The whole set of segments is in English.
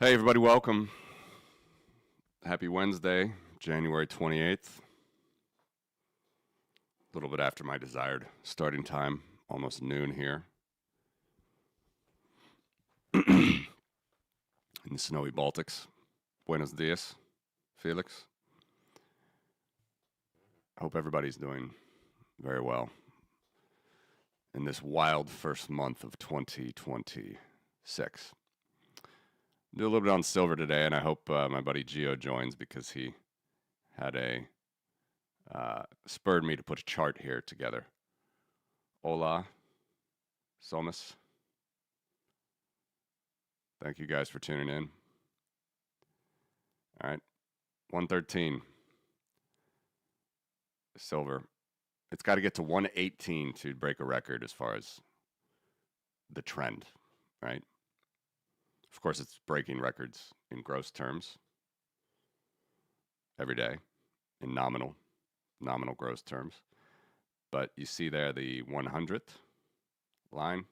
Hey, everybody, welcome. Happy Wednesday, January 28th. A little bit after my desired starting time, almost noon here. In the snowy Baltics. Buenos dias, Felix. Hope everybody's doing very well in this wild first month of 2026. Do a little bit on silver today, and I hope my buddy Gio joins because he had spurred me to put a chart here together. Hola, somos. Thank you guys for tuning in. All right, 113 silver. It's got to get to 118 to break a record as far as the trend, right? Of course, it's breaking records in gross terms every day, in nominal gross terms. But you see there the 100th line.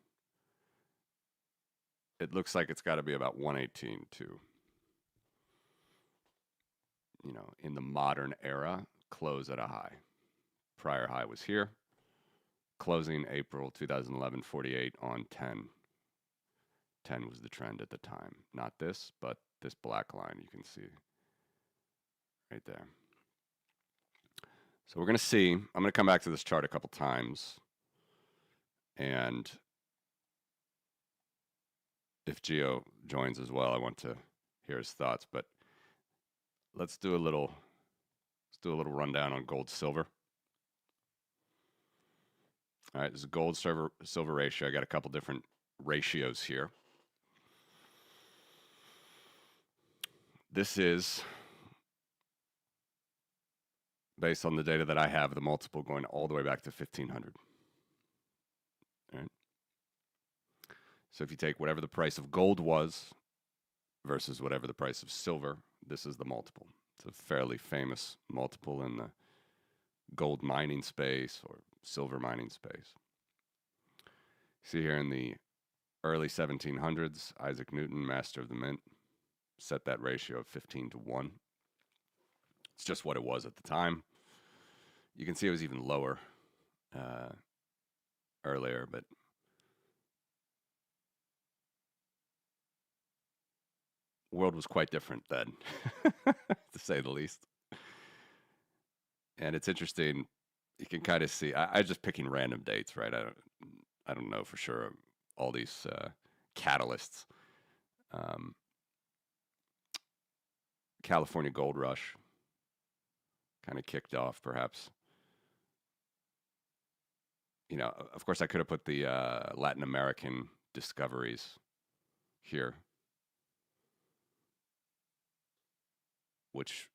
It looks like it's got to be about 118 to, in the modern era, close at a high. Prior high was here. Closing April 2011, 48 on 10. 10 was the trend at the time. Not this, but this black line you can see right there. So we're going to see. I'm going to come back to this chart a couple times. And if Gio joins as well, I want to hear his thoughts. But let's do a little rundown on gold silver. All right, this is gold silver ratio. I got a couple different ratios here. This is based on the data that I have, the multiple going all the way back to 1500. All right. So if you take whatever the price of gold was versus whatever the price of silver, this is the multiple. It's a fairly famous multiple in the gold mining space or silver mining space. See here in the early 1700s, Isaac Newton, master of the mint, set that ratio of 15 to 1. It's just what it was at the time. You can see it was even lower earlier, but the world was quite different then, to say the least. And it's interesting. You can kind of see. I'm just picking random dates, right? I don't know for sure all these catalysts. California gold rush kind of kicked off, perhaps. Of course, I could have put the Latin American discoveries here, which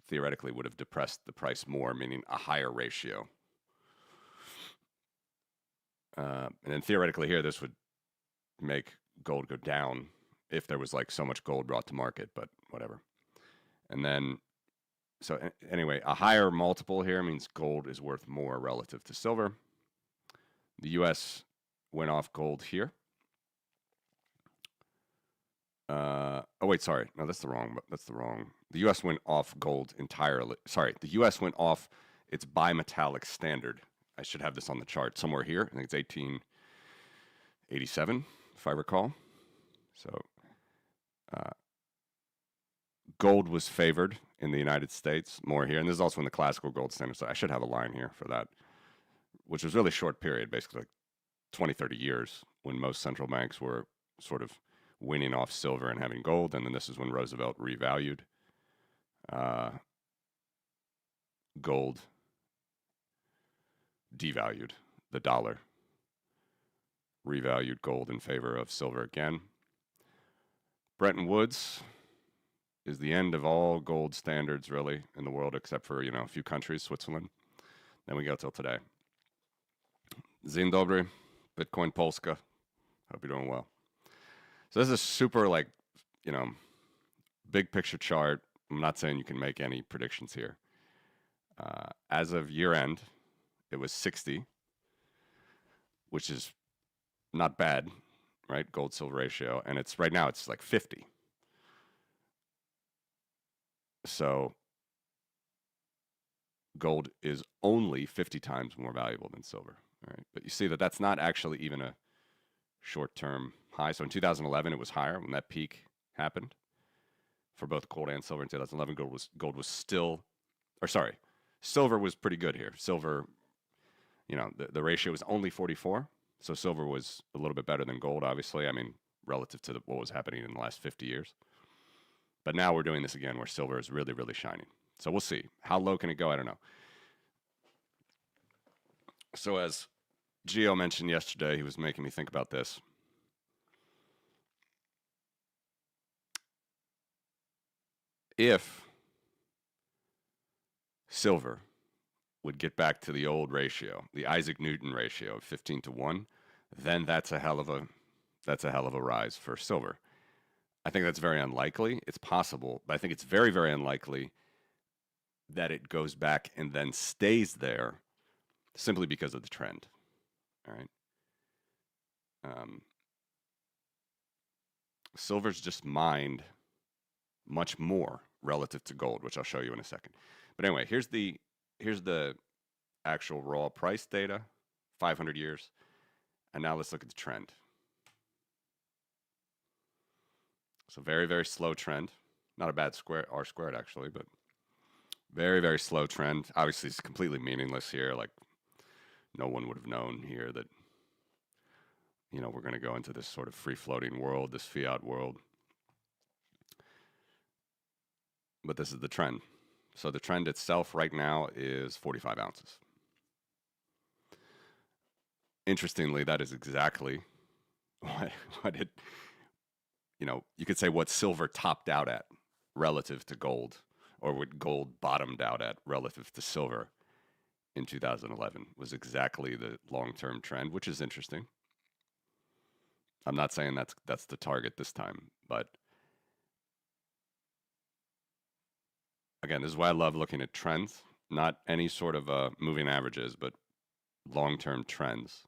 theoretically would have depressed the price more, meaning a higher ratio. And then theoretically here, this would make gold go down if there was like so much gold brought to market, but whatever. And then, so anyway, a higher multiple here means gold is worth more relative to silver. The US went off gold here. Oh wait, sorry. No, that's the wrong. The US went off gold entirely. Sorry, the US went off its bimetallic standard. I should have this on the chart somewhere here. I think it's 1887, if I recall. So gold was favored in the United States more here. And this is also in the classical gold standard. So I should have a line here for that, which was really short period, basically like 20, 30 years when most central banks were sort of winning off silver and having gold. And then this is when Roosevelt revalued gold, devalued the dollar, revalued gold in favor of silver again. Bretton Woods is the end of all gold standards, really, in the world, except for, a few countries, Switzerland. Then we go till today. Dzień dobry, Bitcoin Polska. Hope you're doing well. So this is super, big picture chart. I'm not saying you can make any predictions here. As of year end, it was 60, which is not bad, right? Gold silver ratio. And right now it's like 50. So gold is only 50 times more valuable than silver. All right. But you see that that's not actually even a short-term high. So in 2011, it was higher when that peak happened for both gold and silver. In 2011, gold was still, or sorry, silver was pretty good here. Silver, the ratio was only 44. So silver was a little bit better than gold, obviously. I mean, relative to what was happening in the last 50 years. But now we're doing this again where silver is really, really shining. So we'll see. How low can it go? I don't know. So as Gio mentioned yesterday, he was making me think about this. If silver would get back to the old ratio, the Isaac Newton ratio of 15 to 1, then that's a hell of a rise for silver. I think that's very unlikely. It's possible, but I think it's very, very unlikely that it goes back and then stays there simply because of the trend. All right. Silver's just mined much more relative to gold, which I'll show you in a second. But anyway, here's the actual raw price data, 500 years. And now let's look at the trend. So very, very slow trend. Not a bad R squared actually, but very, very slow trend. Obviously, it's completely meaningless here. Like no one would have known here that, we're going to go into this sort of free-floating world, this fiat world. But this is the trend. So the trend itself right now is 45 ounces. Interestingly, that is exactly what it, you could say what silver topped out at relative to gold, or what gold bottomed out at relative to silver in 2011 was exactly the long-term trend, which is interesting. I'm not saying that's the target this time, but again, this is why I love looking at trends, not any sort of moving averages, but long-term trends.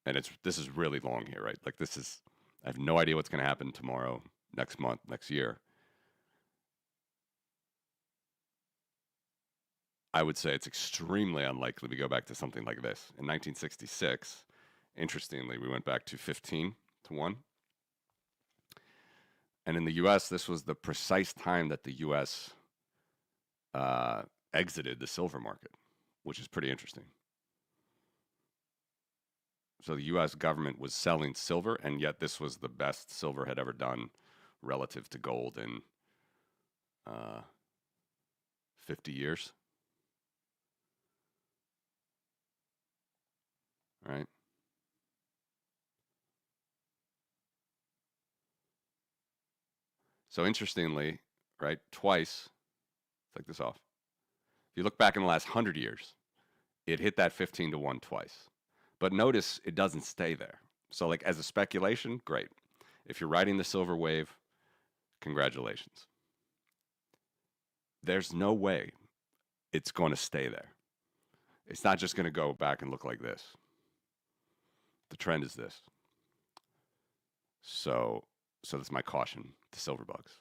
And this is really long here, right? Like I have no idea what's going to happen tomorrow, next month, next year. I would say it's extremely unlikely we go back to something like this. In 1966, interestingly, we went back to 15 to 1. And in the US, this was the precise time that the US exited the silver market, which is pretty interesting. So the US government was selling silver, and yet this was the best silver had ever done relative to gold in 50 years. Right? So interestingly, right, twice, take this off. If you look back in the last 100 years, it hit that 15 to 1 twice. But notice it doesn't stay there. So like as a speculation, great. If you're riding the silver wave, congratulations. There's no way it's going to stay there. It's not just going to go back and look like this. The trend is this. So that's my caution to silver bugs.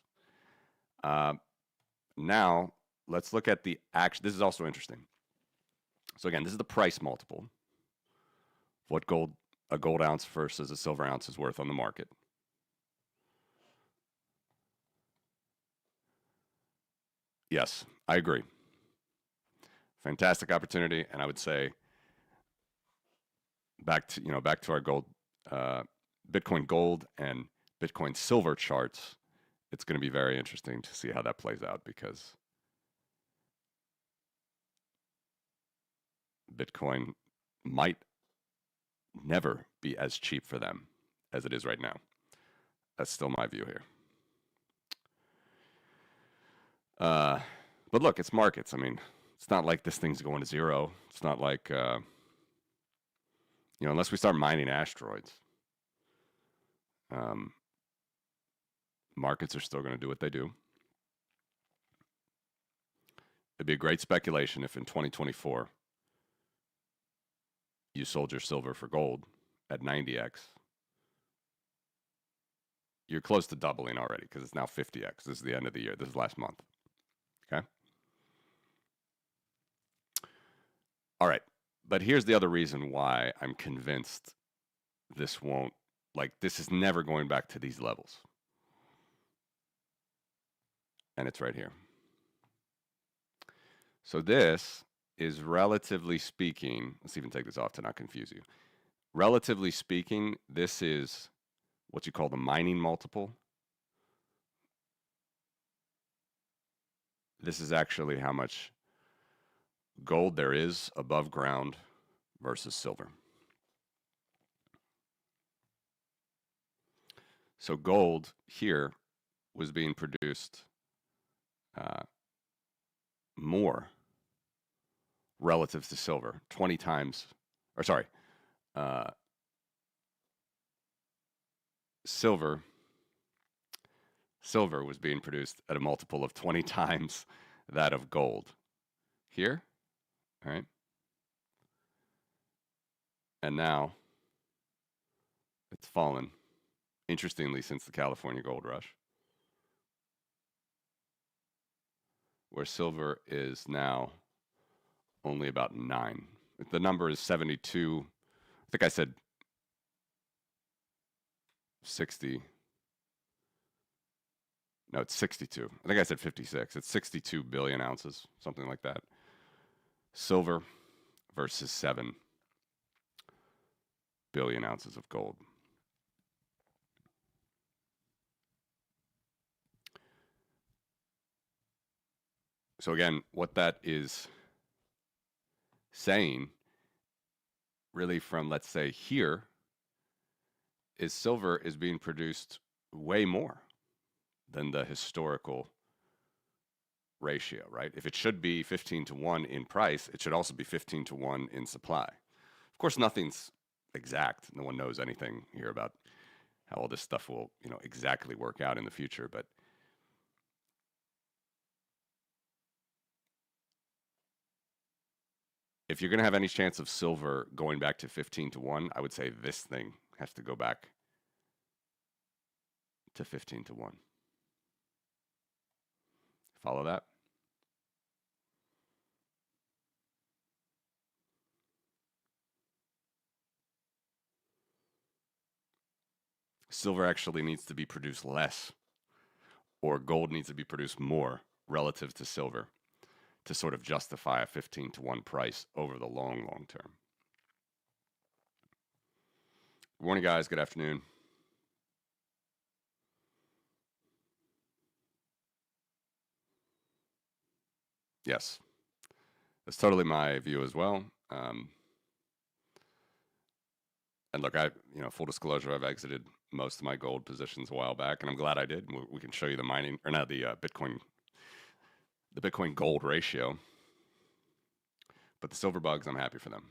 Now let's look at the action. This is also interesting. So again, this is the price multiple. What a gold ounce versus a silver ounce is worth on the market. Yes, I agree. Fantastic opportunity, and I would say back to our gold, Bitcoin gold and Bitcoin silver charts. It's going to be very interesting to see how that plays out because Bitcoin might never be as cheap for them as it is right now. That's still my view here. But look, it's markets. I mean, it's not like this thing's going to zero. It's not like, unless we start mining asteroids, markets are still going to do what they do. It'd be a great speculation if in 2024 you sold your silver for gold at 90x. you're close to doubling already because it's now 50x. This is the end of the year. This is last month. Okay. All right. But here's the other reason why I'm convinced this won't, like, this is never going back to these levels. And it's right here. So this is, relatively speaking, let's even take this off to not confuse you. Relatively speaking, this is what you call the mining multiple. This is actually how much gold there is above ground versus silver. So gold here was being produced more relative to silver, 20 times, or sorry, silver was being produced at a multiple of 20 times that of gold here, all right? And now it's fallen, interestingly, since the California gold rush, where silver is now only about 9. The number is 72. I think I said 60. No, it's 62. I think I said 56. It's 62 billion ounces, something like that. Silver versus 7 billion ounces of gold. So again, what that is saying, really from, let's say, here, is silver is being produced way more than the historical ratio, right? If it should be 15 to 1 in price, it should also be 15 to 1 in supply. Of course, nothing's exact. No one knows anything here about how all this stuff will, exactly work out in the future, but if you're going to have any chance of silver going back to 15 to 1, I would say this thing has to go back to 15 to 1. Follow that? Silver actually needs to be produced less, or gold needs to be produced more relative to silver to sort of justify a 15 to 1 price over the long term. Good morning, guys. Good afternoon. Yes, that's totally my view as well. And look, full disclosure, I've exited most of my gold positions a while back, and I'm glad I did. We can show you the mining, or not the Bitcoin gold ratio. But the silver bugs, I'm happy for them.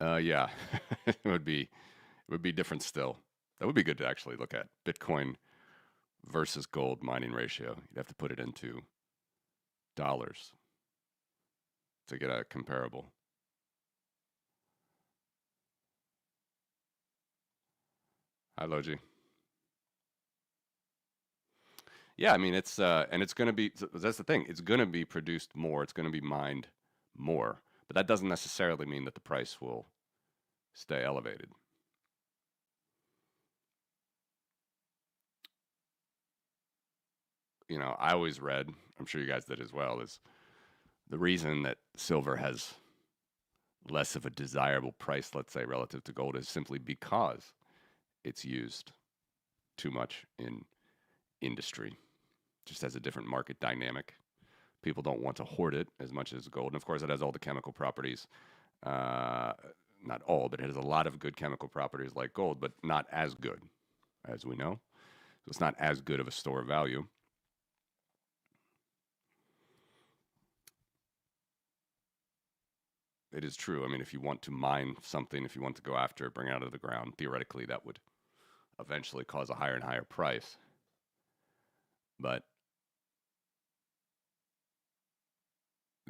Yeah, it would be different still. That would be good to actually look at Bitcoin versus gold mining ratio. You'd have to put it into dollars to get a comparable. Hi, Logi. Yeah, I mean, it's and it's going to be, that's the thing, it's going to be produced more, it's going to be mined more, but that doesn't necessarily mean that the price will stay elevated. I always read, I'm sure you guys did as well, is the reason that silver has less of a desirable price, let's say, relative to gold, is simply because it's used too much in industry. Just has a different market dynamic. People don't want to hoard it as much as gold. And of course, it has all the chemical properties. Not all, but it has a lot of good chemical properties like gold, but not as good, as we know. So it's not as good of a store of value. It is true. I mean, if you want to mine something, if you want to go after it, bring it out of the ground, theoretically that would eventually cause a higher and higher price. But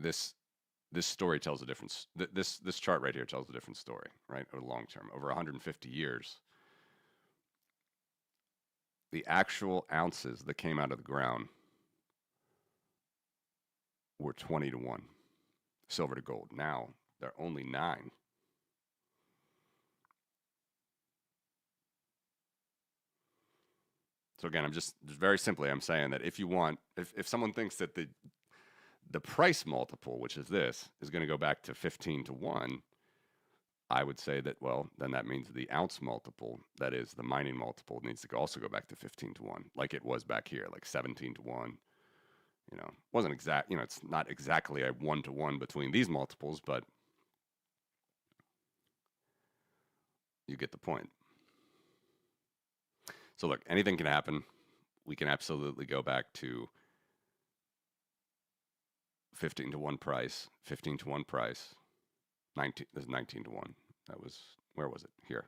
this this story tells a different this chart right here tells a different story, right? Over the long term, over 150 years, the actual ounces that came out of the ground were 20 to 1, silver to gold. Now they're only 9. So again, I'm just very simply, I'm saying that if you want, if someone thinks that the price multiple, which is this, is going to go back to 15 to 1, I would say that, well, then that means the ounce multiple, that is the mining multiple, needs to also go back to 15 to 1, like it was back here, like 17 to 1. You know, wasn't exact, you know, it's not exactly a 1 to 1 between these multiples, but you get the point. So look, anything can happen. We can absolutely go back to 15 to 1 price, 15 to 1 price, 19, there's 19 to 1. That was, where was it? Here.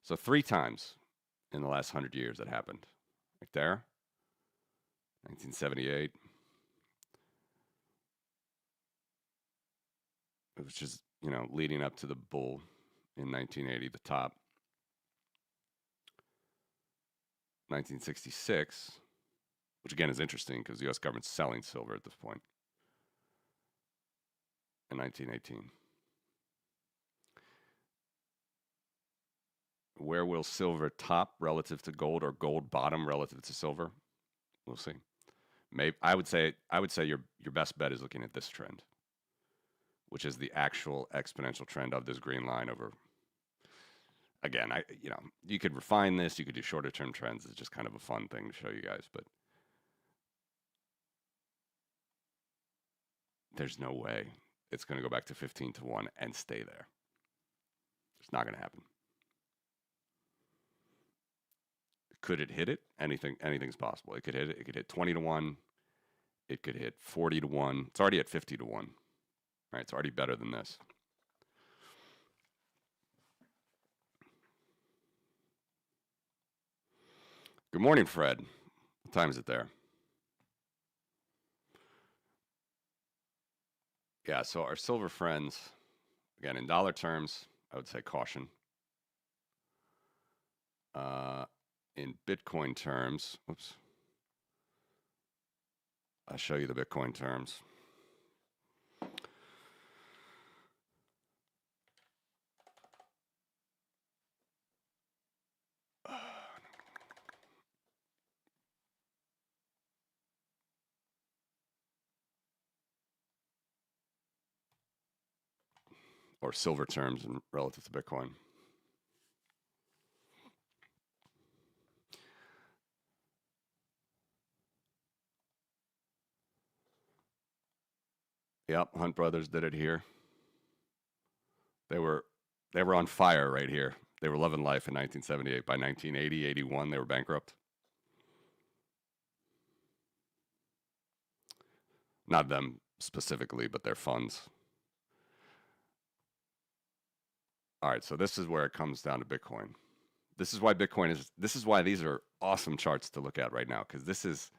So 3 times in the last 100 years that happened. Right there, 1978, which is, you know, leading up to the bull in 1980, the top. 1966, which again is interesting because the U.S. government's selling silver at this point. In 1918. Where will silver top relative to gold, or gold bottom relative to silver? We'll see. Maybe I would say your best bet is looking at this trend, which is the actual exponential trend of this green line over. Again, you could refine this. You could do shorter term trends. It's just kind of a fun thing to show you guys, but there's no way it's going to go back to 15 to 1 and stay there. It's not going to happen. Could it hit it? Anything's possible. It could hit it. It could hit 20 to 1. It could hit 40 to 1. It's already at 50 to 1. Right? It's already better than this. Good morning, Fred. What time is it there? Yeah, so our silver friends, again, in dollar terms, I would say caution. In Bitcoin terms, oops. I'll show you the Bitcoin terms. Or silver terms in relative to Bitcoin. Yep, Hunt Brothers did it here. They were on fire right here. They were loving life in 1978. By 1980, 81, they were bankrupt. Not them specifically, but their funds. All right, so this is where it comes down to Bitcoin. This is why these are awesome charts to look at right now, because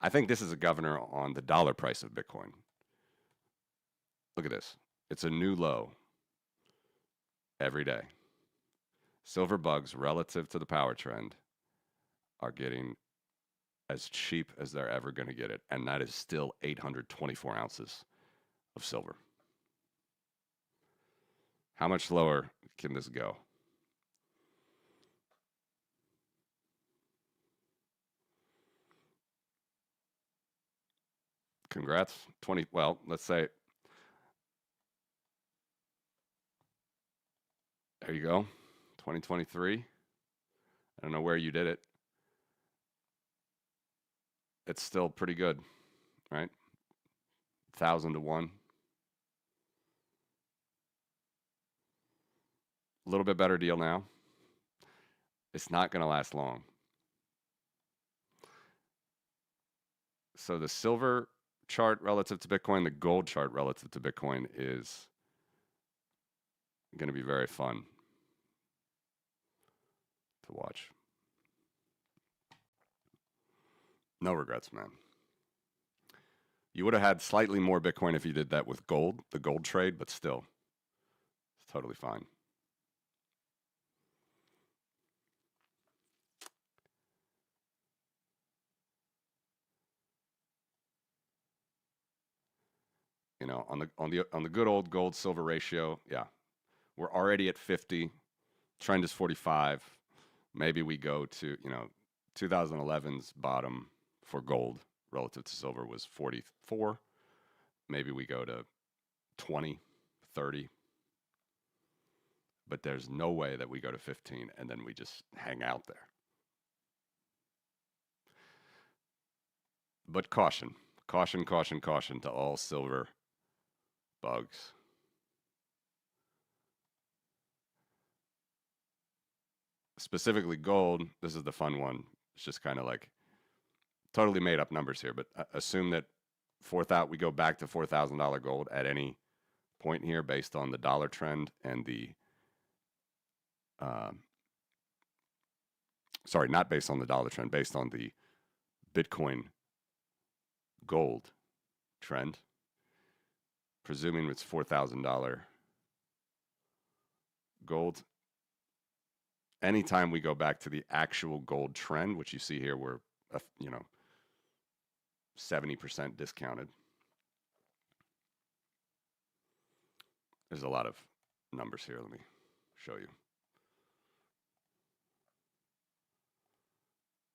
I think this is a governor on the dollar price of Bitcoin. Look at this. It's a new low every day. Silver bugs relative to the power trend are getting as cheap as they're ever going to get it, and that is still 824 ounces of silver. How much lower can this go? Congrats. Well, let's say, there you go, 2023. I don't know where you did it. It's still pretty good, right? 1,000 to 1. A little bit better deal now. It's not going to last long. So the silver chart relative to Bitcoin, the gold chart relative to Bitcoin is going to be very fun to watch. No regrets, man. You would have had slightly more Bitcoin if you did that with gold, the gold trade, but still, it's totally fine. You know, on the good old gold silver ratio, yeah, we're already at 50. Trend is 45. Maybe we go to, 2011's bottom for gold relative to silver was 44. Maybe we go to 20, 30. But there's no way that we go to 15 and then we just hang out there. But caution, caution, caution, caution to all silver bugs. Specifically gold, this is the fun one. It's just kind of like totally made up numbers here, but assume that we go back to $4,000 gold at any point here based on the dollar trend and the sorry, not based on the dollar trend, based on the Bitcoin gold trend, presuming it's $4,000 gold. Anytime we go back to the actual gold trend, which you see here, we're 70% discounted. There's a lot of numbers here. Let me show you.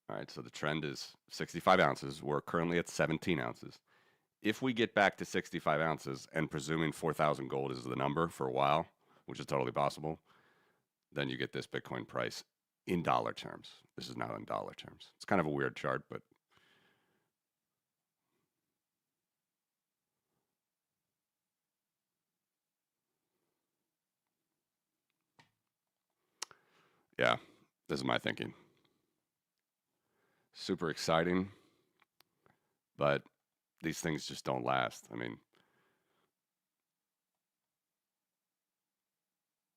All right, so the trend is 65 ounces. We're currently at 17 ounces. If we get back to 65 ounces, and presuming 4,000 gold is the number for a while, which is totally possible, then you get this Bitcoin price in dollar terms. This is now in dollar terms. It's kind of a weird chart, but yeah, this is my thinking. Super exciting, but these things just don't last. I mean,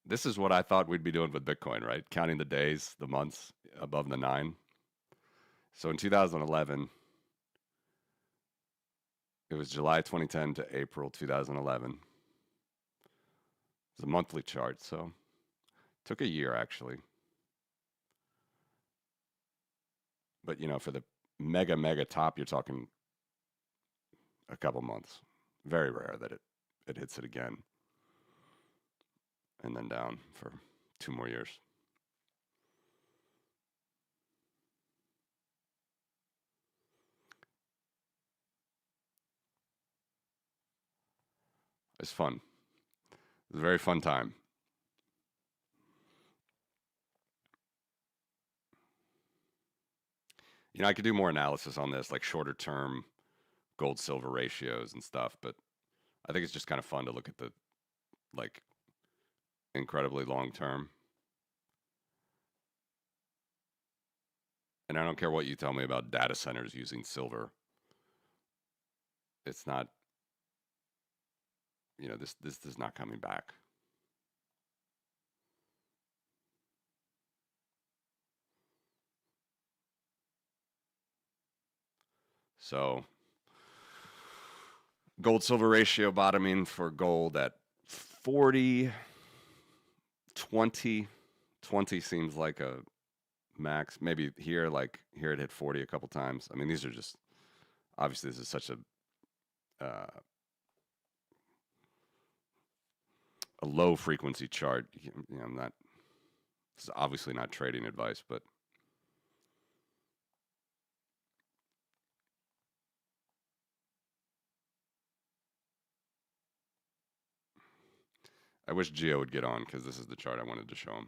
this is what I thought we'd be doing with Bitcoin, right? Counting the days, the months above the 9. So in 2011, it was July 2010 to April 2011. It's a monthly chart, so it took a year actually. But for the mega top, you're talking a couple months. Very rare that it hits it again. And then down for 2 more years. It's fun. It's a very fun time. I could do more analysis on this, like shorter term gold silver ratios and stuff, but I think it's just kind of fun to look at the like incredibly long term. And I don't care what you tell me about data centers using silver. It's not, this is not coming back. So gold silver ratio bottoming for gold at 40, 20. 20 seems like a max. Maybe here it hit 40 a couple times. I mean, these are just, obviously this is such a low frequency chart. I'm not, this is obviously not trading advice, but I wish Gio would get on because this is the chart I wanted to show him.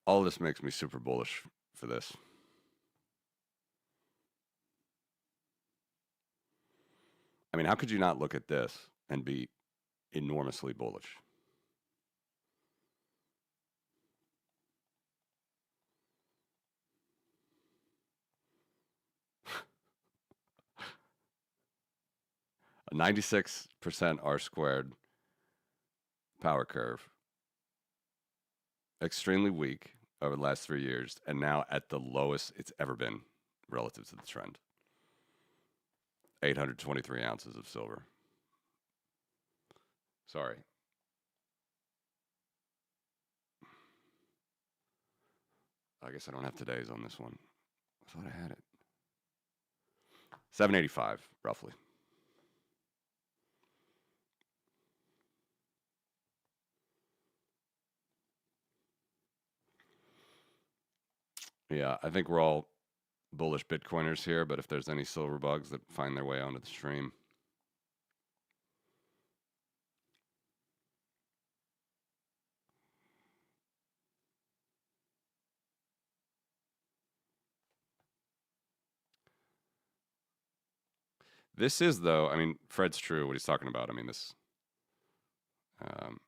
All this makes me super bullish for this. I mean, how could you not look at this and be enormously bullish? A 96% R squared power curve, extremely weak over the last 3 years, and now at the lowest it's ever been relative to the trend. 823 ounces of silver. Sorry. I guess I don't have today's on this one. I thought I had it. 785, roughly. Yeah, I think we're all bullish Bitcoiners here, but if there's any silver bugs that find their way onto the stream. This is, though, I mean, Fred's true what he's talking about. I mean, um,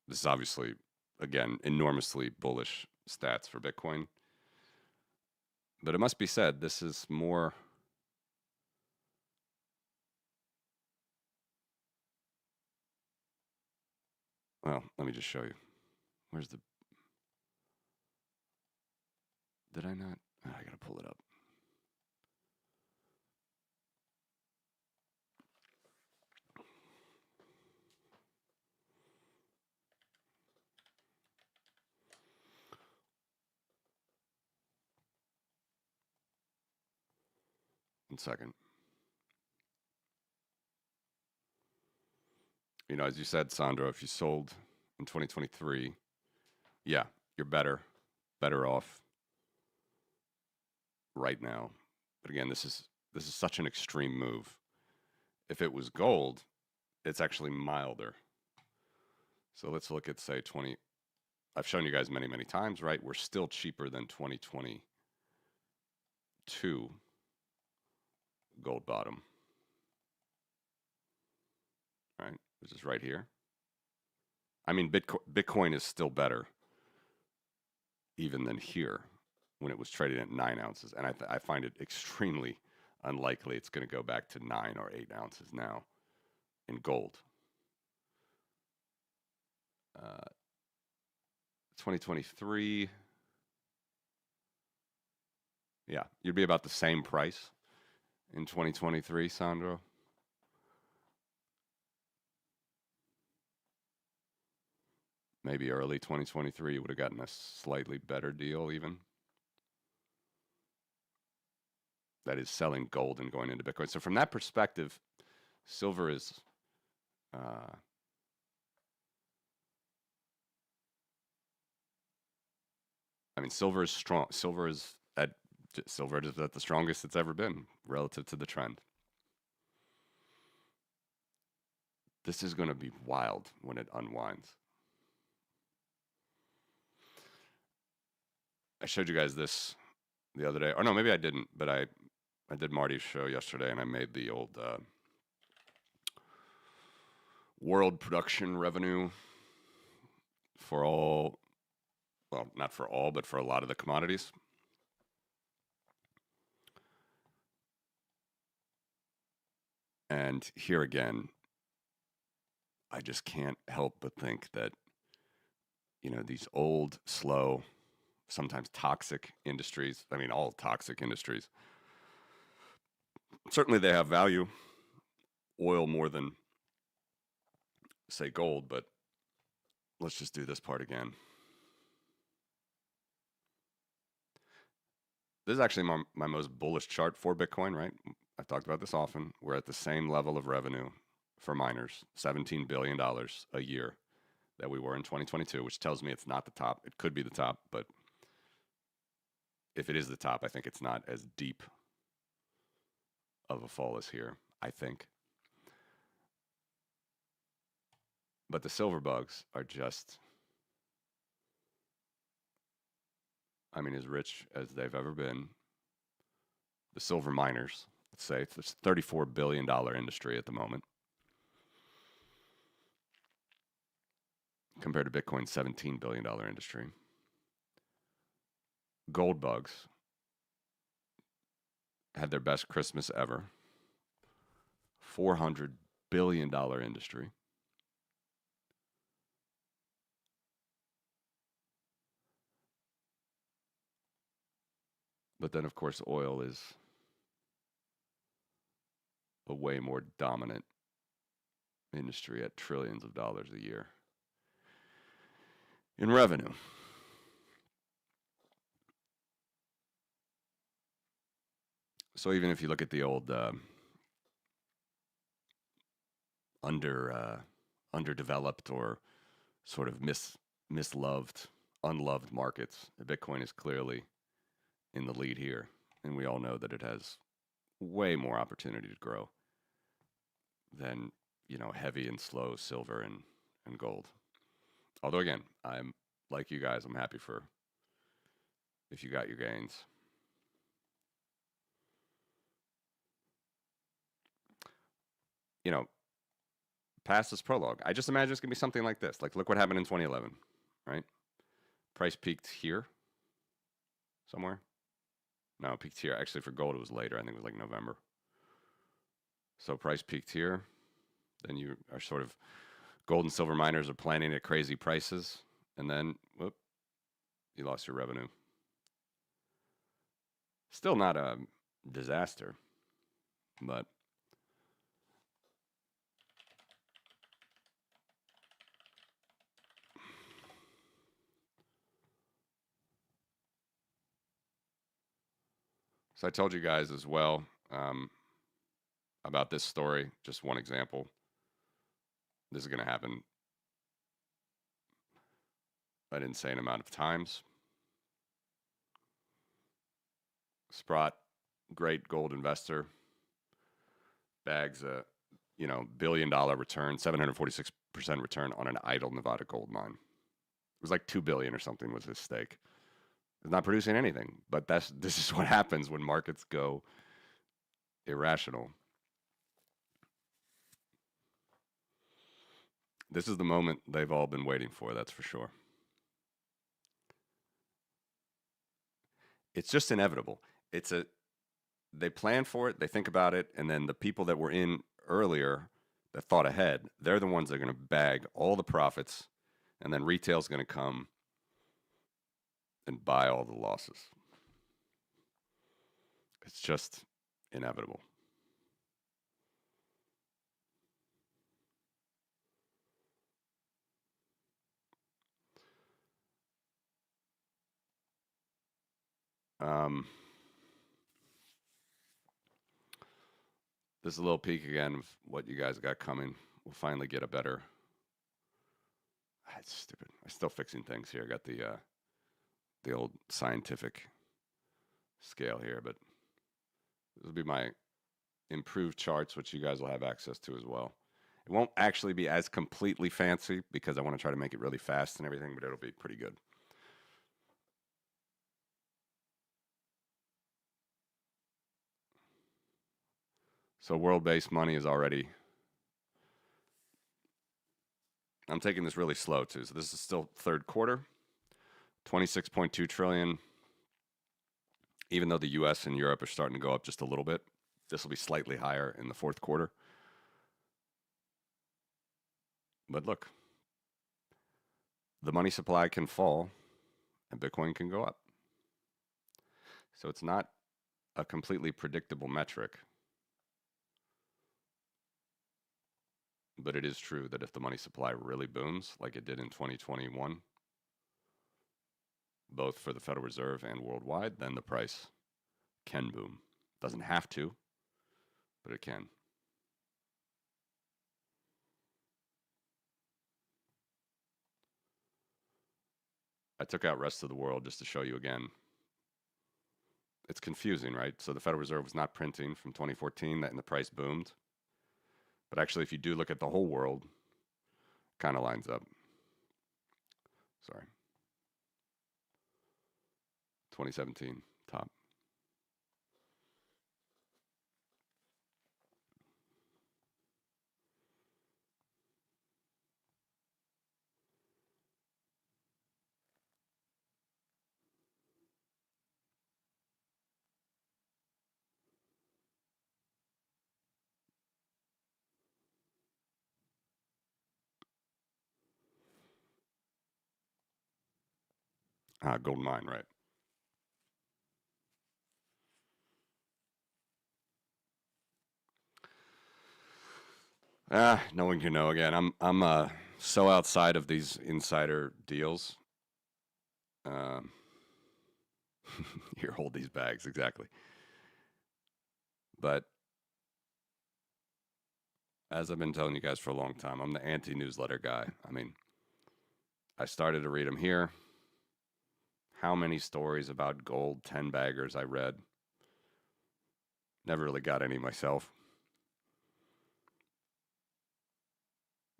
this is obviously, again, enormously bullish stats for Bitcoin. But it must be said, this is more. Well, let me just show you. Where's the. Did I not? Oh, I gotta pull it up. One second. You know, as you said, Sandro, if you sold in 2023, yeah, you're better off right now. But again, this is such an extreme move. If it was gold, it's actually milder. So let's look at, say, 20. I've shown you guys many, many times, right? We're still cheaper than 2022 gold bottom, right? Which is right here. I mean, Bitcoin is still better even than here when it was trading at 9 ounces. And I find it extremely unlikely it's going to go back to 9 or 8 ounces now in gold. 2023, yeah, you'd be about the same price in 2023, Sandro. Maybe early 2023, you would have gotten a slightly better deal even. That is selling gold and going into Bitcoin. So from that perspective, silver is I mean, silver is strong. Silver is at the strongest it's ever been relative to the trend. This is going to be wild when it unwinds. I showed you guys this the other day. Or no, maybe I didn't, but I did Marty's show yesterday, and I made the old world production revenue for all, well, not for all, but for a lot of the commodities. And here again, I just can't help but think that, you know, these old, slow, sometimes toxic industries, I mean, all toxic industries, certainly they have value. Oil more than, say, gold, but let's just do this part again. This is actually my most bullish chart for Bitcoin, right? I've talked about this often. We're at the same level of revenue for miners, $17 billion a year that we were in 2022, which tells me it's not the top. It could be the top, but if it is the top, I think it's not as deep of a fall as here, I think. But the silver bugs are just, I mean, as rich as they've ever been. The silver miners, let's say, it's a $34 billion industry at the moment, compared to Bitcoin's $17 billion industry. Gold bugs had their best Christmas ever. $400 billion industry. But then, of course, oil is a way more dominant industry at trillions of dollars a year in revenue. So even if you look at the old underdeveloped or sort of misloved, unloved markets, Bitcoin is clearly in the lead here, and we all know that it has way more opportunity to grow than heavy and slow silver and gold. Although again, I'm like you guys, I'm happy for if you got your gains. Past this prologue, I just imagine it's gonna be something like this. Like, look what happened in 2011, right? Price peaked here somewhere. No, it peaked here. Actually, for gold, it was later. I think it was like November. So price peaked here. Then you are sort of gold and silver miners are planning at crazy prices, and then whoop, you lost your revenue. Still not a disaster, but so I told you guys as well about this story. Just one example. This is going to happen an insane amount of times. Sprott, great gold investor, bags a $1 billion return, 746% return on an idle Nevada gold mine. It was like $2 billion or something was his stake. It's not producing anything, but this is what happens when markets go irrational. This is the moment they've all been waiting for, that's for sure. It's just inevitable. They plan for it, they think about it, and then the people that were in earlier that thought ahead, they're the ones that are going to bag all the profits, and then retail's going to come and buy all the losses. It's just inevitable. This is a little peek again of what you guys got coming. We'll finally get a better. It's stupid. I'm still fixing things here. I got the old scientific scale here, but this will be my improved charts, which you guys will have access to as well. It won't actually be as completely fancy because I want to try to make it really fast and everything, but it'll be pretty good. So world-based money is already, I'm taking this really slow too. So this is still third quarter, 26.2 trillion. Even though the US and Europe are starting to go up just a little bit, this will be slightly higher in the fourth quarter. But look, the money supply can fall and Bitcoin can go up. So it's not a completely predictable metric. But it is true that if the money supply really booms, like it did in 2021, both for the Federal Reserve and worldwide, then the price can boom. Doesn't have to, but it can. I took out rest of the world just to show you again. It's confusing, right? So the Federal Reserve was not printing from 2014, and the price boomed. But actually, if you do look at the whole world, kind of lines up. Sorry. 2017, top. Gold mine, right? Knowing you know, again, I'm so outside of these insider deals. Um, Here, hold these bags exactly. But as I've been telling you guys for a long time, I'm the anti-newsletter guy. I mean, I started to read them here. How many stories about gold 10 baggers I read? Never really got any myself.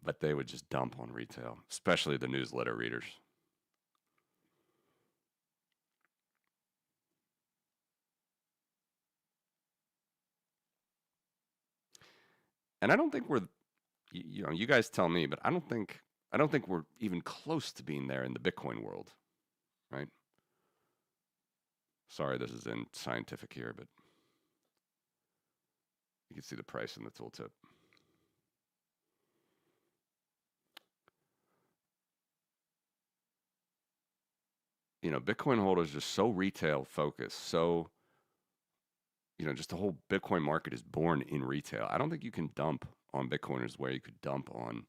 But they would just dump on retail, especially the newsletter readers. And I don't think we're, you know, you guys tell me, but I don't think we're even close to being there in the Bitcoin world, right? Sorry, this is in scientific here, but you can see the price in the tooltip. You know, Bitcoin holders are just so retail focused, so, you know, just the whole Bitcoin market is born in retail. I don't think you can dump on Bitcoiners where you could dump on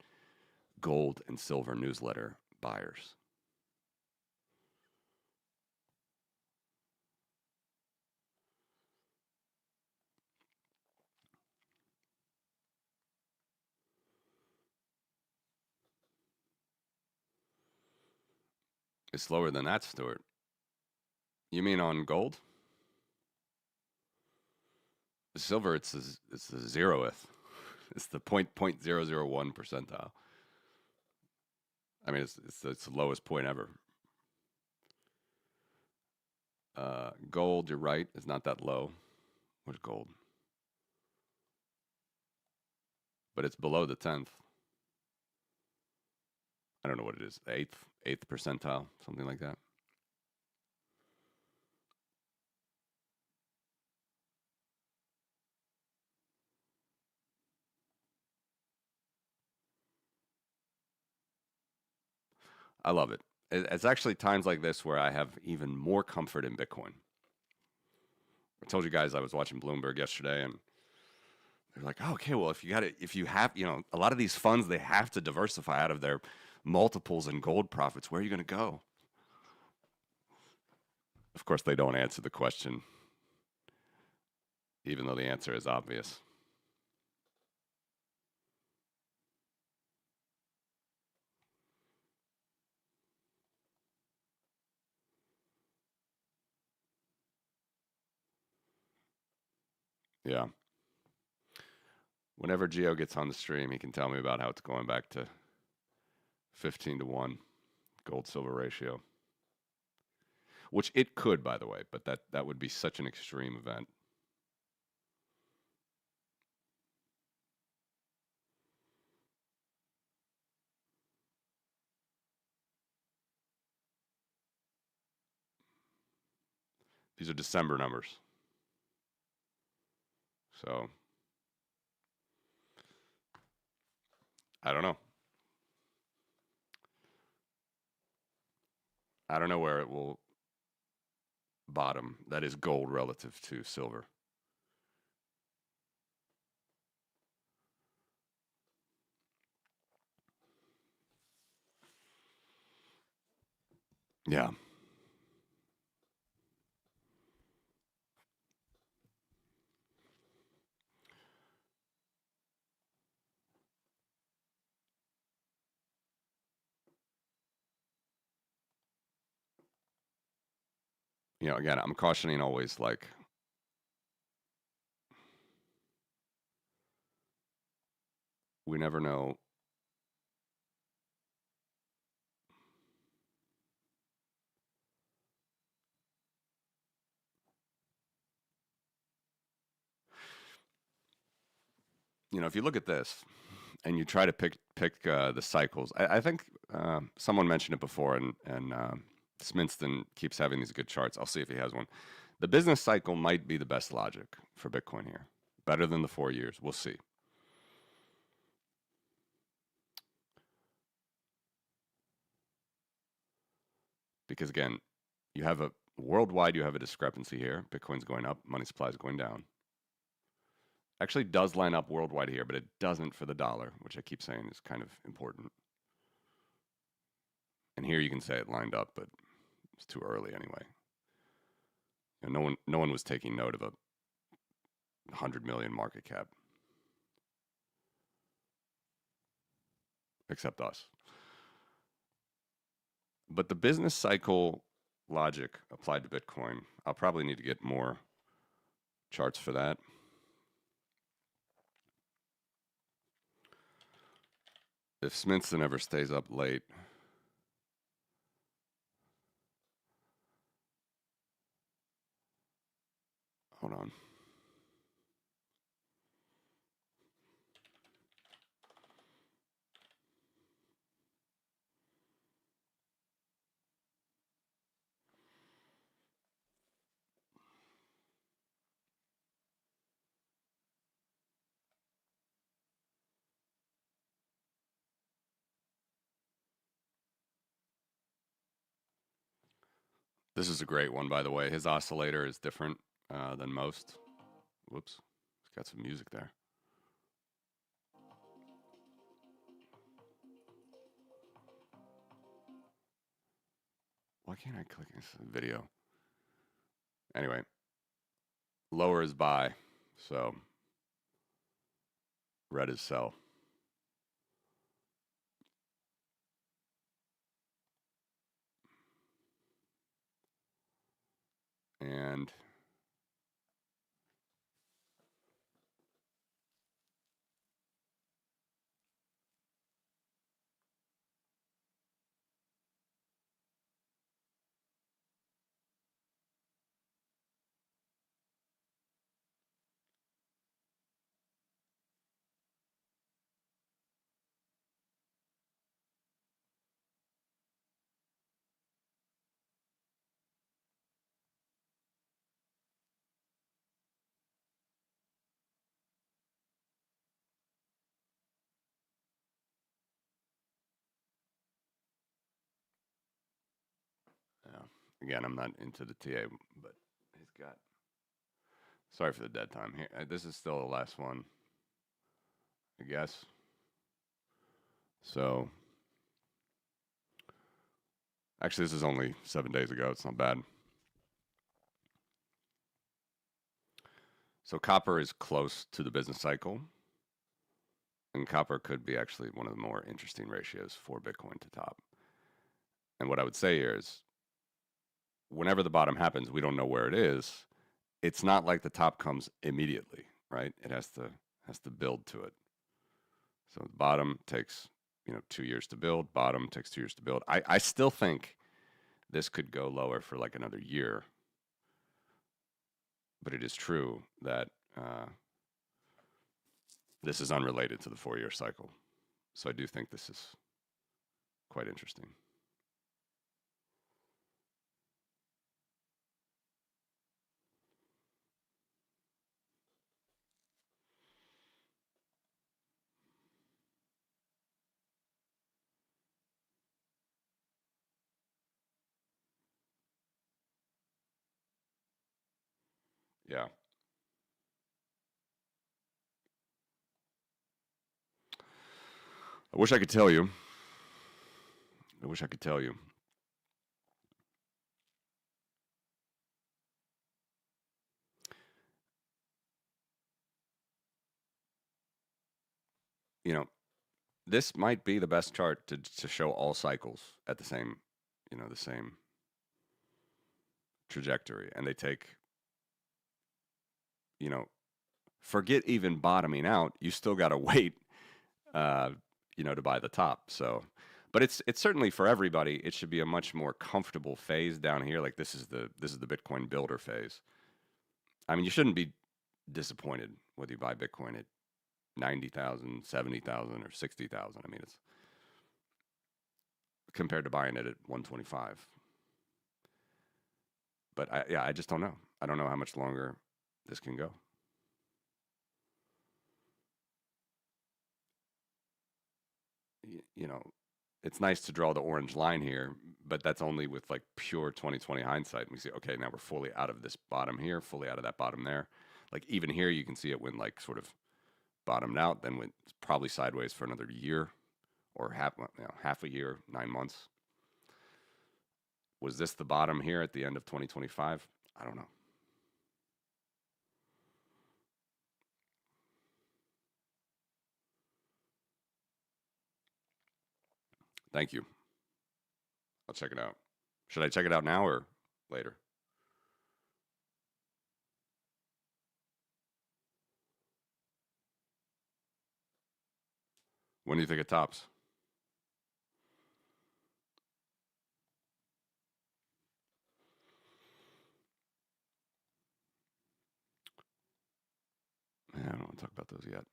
gold and silver newsletter buyers. It's lower than that, Stuart. You mean on gold? The silver, it's the zeroth. It's the 0.001 percentile. I mean, it's the lowest point ever. Gold, you're right, is not that low. Where's gold? But it's below the 10th. I don't know what it is. Eighth percentile, something like that. I love it. It's actually times like this where I have even more comfort in Bitcoin. I told you guys I was watching Bloomberg yesterday, and they're like, oh, okay, well, if you have, you know, a lot of these funds, they have to diversify out of their multiples and gold profits. Where are you going to go? Of course, they don't answer the question, even though the answer is obvious. Yeah. Whenever Geo gets on the stream, he can tell me about how it's going back to 15 to 1 gold silver ratio, which it could, by the way, but that would be such an extreme event. These are December numbers. So I don't know. I don't know where it will bottom. That is gold relative to silver. Yeah. You know, again, I'm cautioning always like we never know. You know, if you look at this and you try to pick the cycles, I think someone mentioned it before, and Sminston keeps having these good charts. I'll see if he has one. The business cycle might be the best logic for Bitcoin here, better than the 4 years. We'll see. Because again, you have a worldwide, you have a discrepancy here. Bitcoin's going up, money supply is going down. actually does line up worldwide here, but it doesn't for the dollar, which I keep saying is kind of important. And here you can say it lined up, but it's too early anyway. You know, no one was taking note of a 100 million market cap, except us. But the business cycle logic applied to Bitcoin, I'll probably need to get more charts for that. If Smithson ever stays up late, hold on. This is a great one, by the way. His oscillator is different than most. Whoops, it's got some music there. Why can't I click this video? Anyway, lower is buy, so red is sell. And yeah, again, I'm not into the TA, but he's got. Sorry for the dead time here. This is still the last one, I guess. So, actually, this is only 7 days ago. It's not bad. So, copper is close to the business cycle. And copper could be actually one of the more interesting ratios for Bitcoin to top. And what I would say here is whenever the bottom happens, we don't know where it is. It's not like the top comes immediately, right? It has to build to it. So the bottom takes 2 years to build. Bottom takes 2 years to build. I still think this could go lower for like another year, but it is true that this is unrelated to the 4-year cycle. So I do think this is quite interesting. Yeah. I wish I could tell you. I wish I could tell you. This might be the best chart to show all cycles at the same, the same trajectory. And they take, forget even bottoming out. You still got to wait, to buy the top. So, but it's certainly for everybody. It should be a much more comfortable phase down here. Like this is the Bitcoin builder phase. I mean, you shouldn't be disappointed whether you buy Bitcoin at 90,000, 70,000, or 60,000. I mean, it's compared to buying it at 125. But I just don't know. I don't know how much longer this can go. It's nice to draw the orange line here, but that's only with like pure 2020 hindsight. And we see, okay, now we're fully out of this bottom here, fully out of that bottom there. Like even here, you can see it went like sort of bottomed out, then went probably sideways for another year or half a year, 9 months. Was this the bottom here at the end of 2025? I don't know. Thank you. I'll check it out. Should I check it out now or later? When do you think it tops? I don't want to talk about those yet.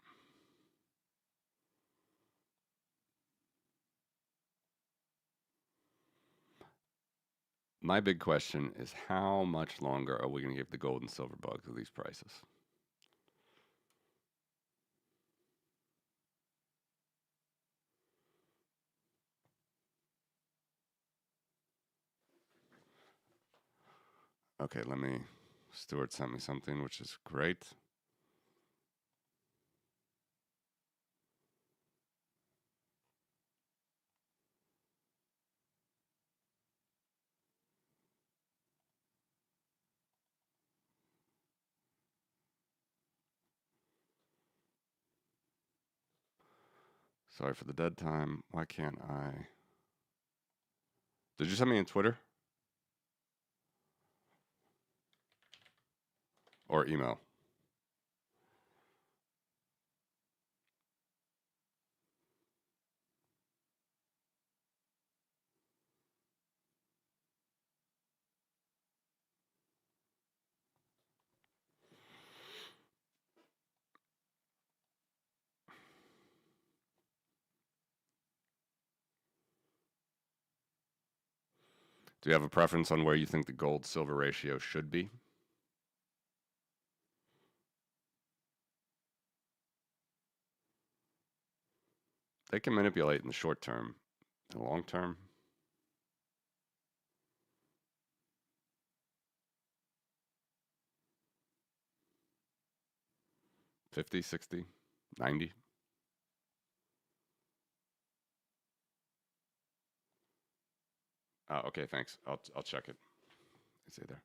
My big question is how much longer are we going to give the gold and silver bugs at these prices? Okay, Stuart sent me something, which is great. Sorry for the dead time. Why can't I? Did you send me in Twitter? Or email? Do you have a preference on where you think the gold silver ratio should be? They can manipulate in the short term. In the long term, 50, 60, 90. Okay, thanks. I'll check it. It's either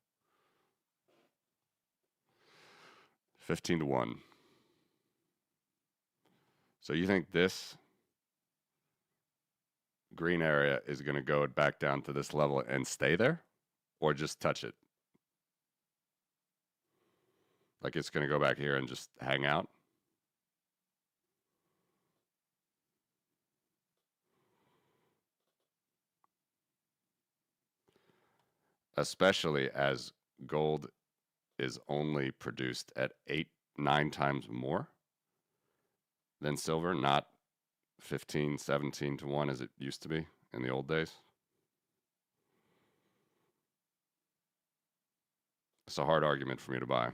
15 to 1. So you think this green area is going to go back down to this level and stay there, or just touch it? Like it's going to go back here and just hang out? Especially as gold is only produced at 8, 9 times more than silver, not 15, 17 to 1 as it used to be in the old days. It's a hard argument for me to buy.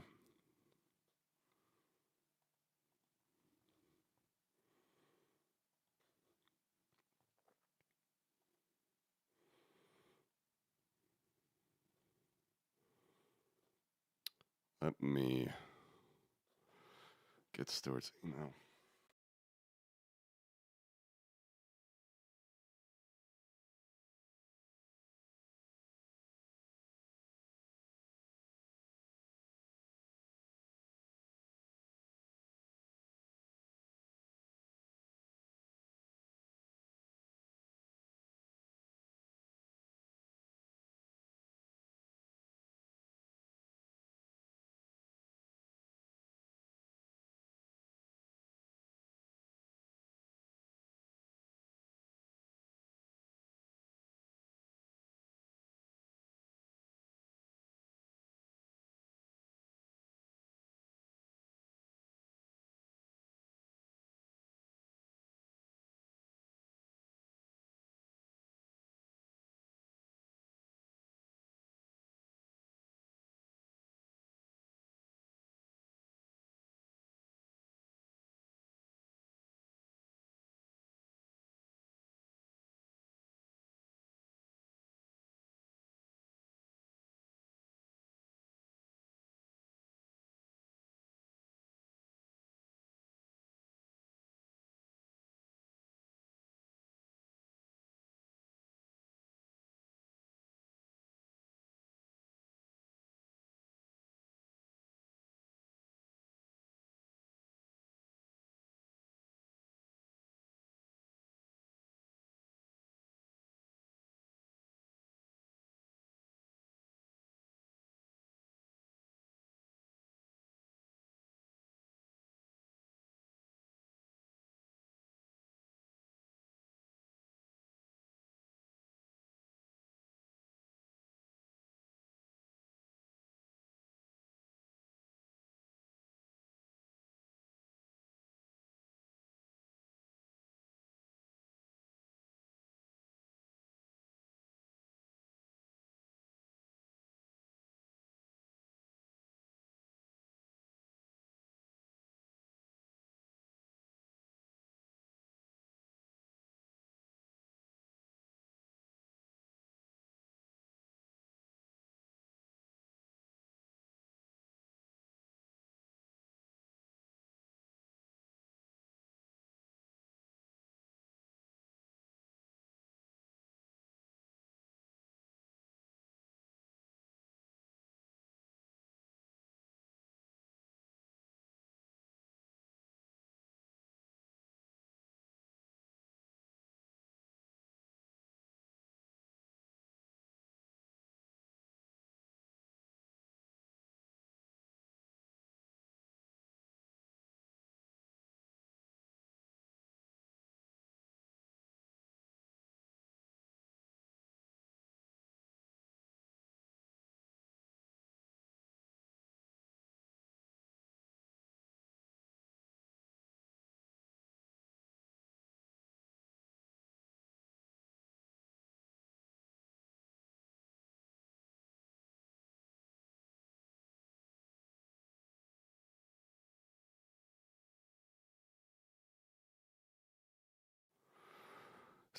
Let me get Stuart's email.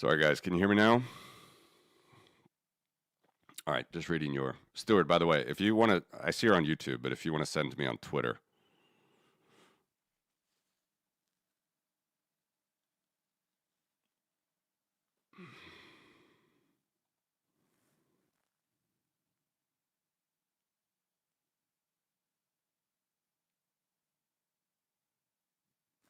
Sorry, guys. Can you hear me now? All right, just reading your Stuart. By the way, if you want to, I see her on YouTube, but if you want to send to me on Twitter,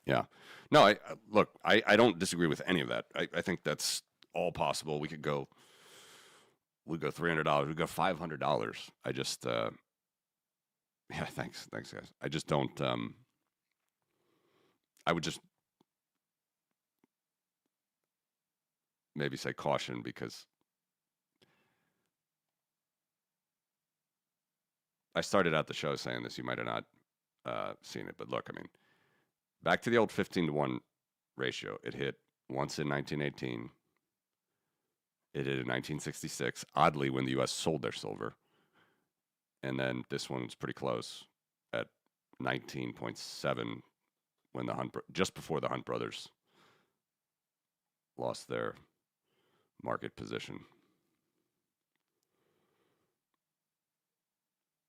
yeah. No, look. I don't disagree with any of that. I think that's all possible. We go $300. We go $500. I just yeah. Thanks, guys. I just don't. I would just maybe say caution because I started out the show saying this. You might have not seen it, but look. I mean, back to the old 15-to-1 ratio. It hit once in 1918. It did in 1966, oddly, when the U.S. sold their silver. And then this one's pretty close at 19.7 when just before the Hunt brothers lost their market position.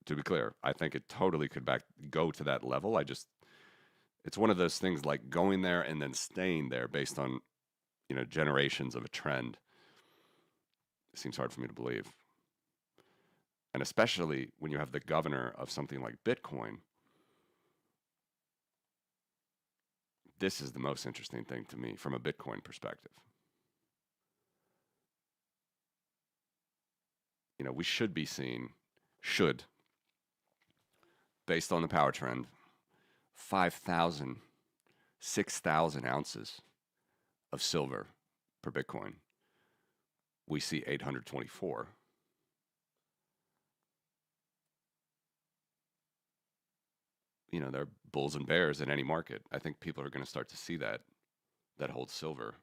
To be clear, I think it totally could go to that level. It's one of those things like going there and then staying there based on, generations of a trend. It seems hard for me to believe. And especially when you have the governor of something like Bitcoin, this is the most interesting thing to me from a Bitcoin perspective. We should be seeing, based on the power trend, 5,000, 6,000 ounces of silver per Bitcoin. We see 824. There are bulls and bears in any market. I think people are going to start to see that holds silver.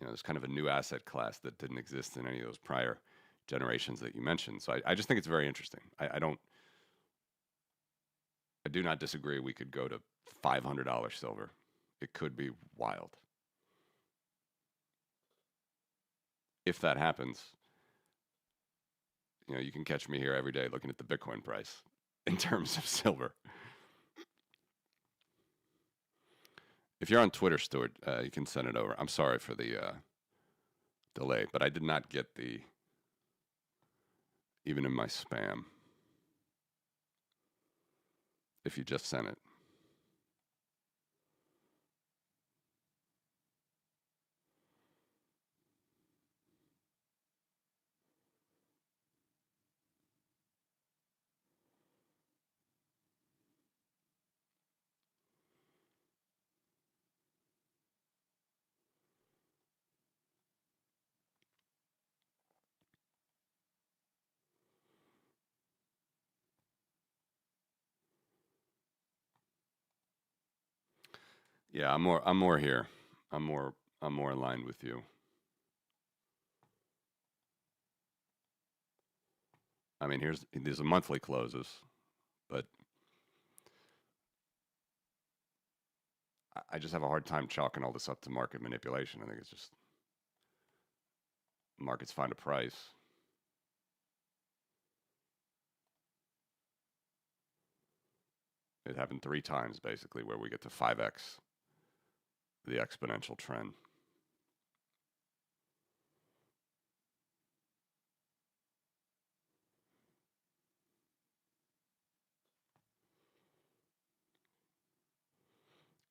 There's kind of a new asset class that didn't exist in any of those prior generations that you mentioned. So I just think it's very interesting. I do not disagree. We could go to $500 silver. It could be wild. If that happens, you can catch me here every day looking at the Bitcoin price in terms of silver. If you're on Twitter, Stuart, you can send it over. I'm sorry for the delay, but I did not get even in my spam. If you just sent it. Yeah, I'm more here. I'm more aligned with you. I mean, these are monthly closes, but I just have a hard time chalking all this up to market manipulation. I think it's just markets find a price. It happened 3 times basically where we get to 5x the exponential trend.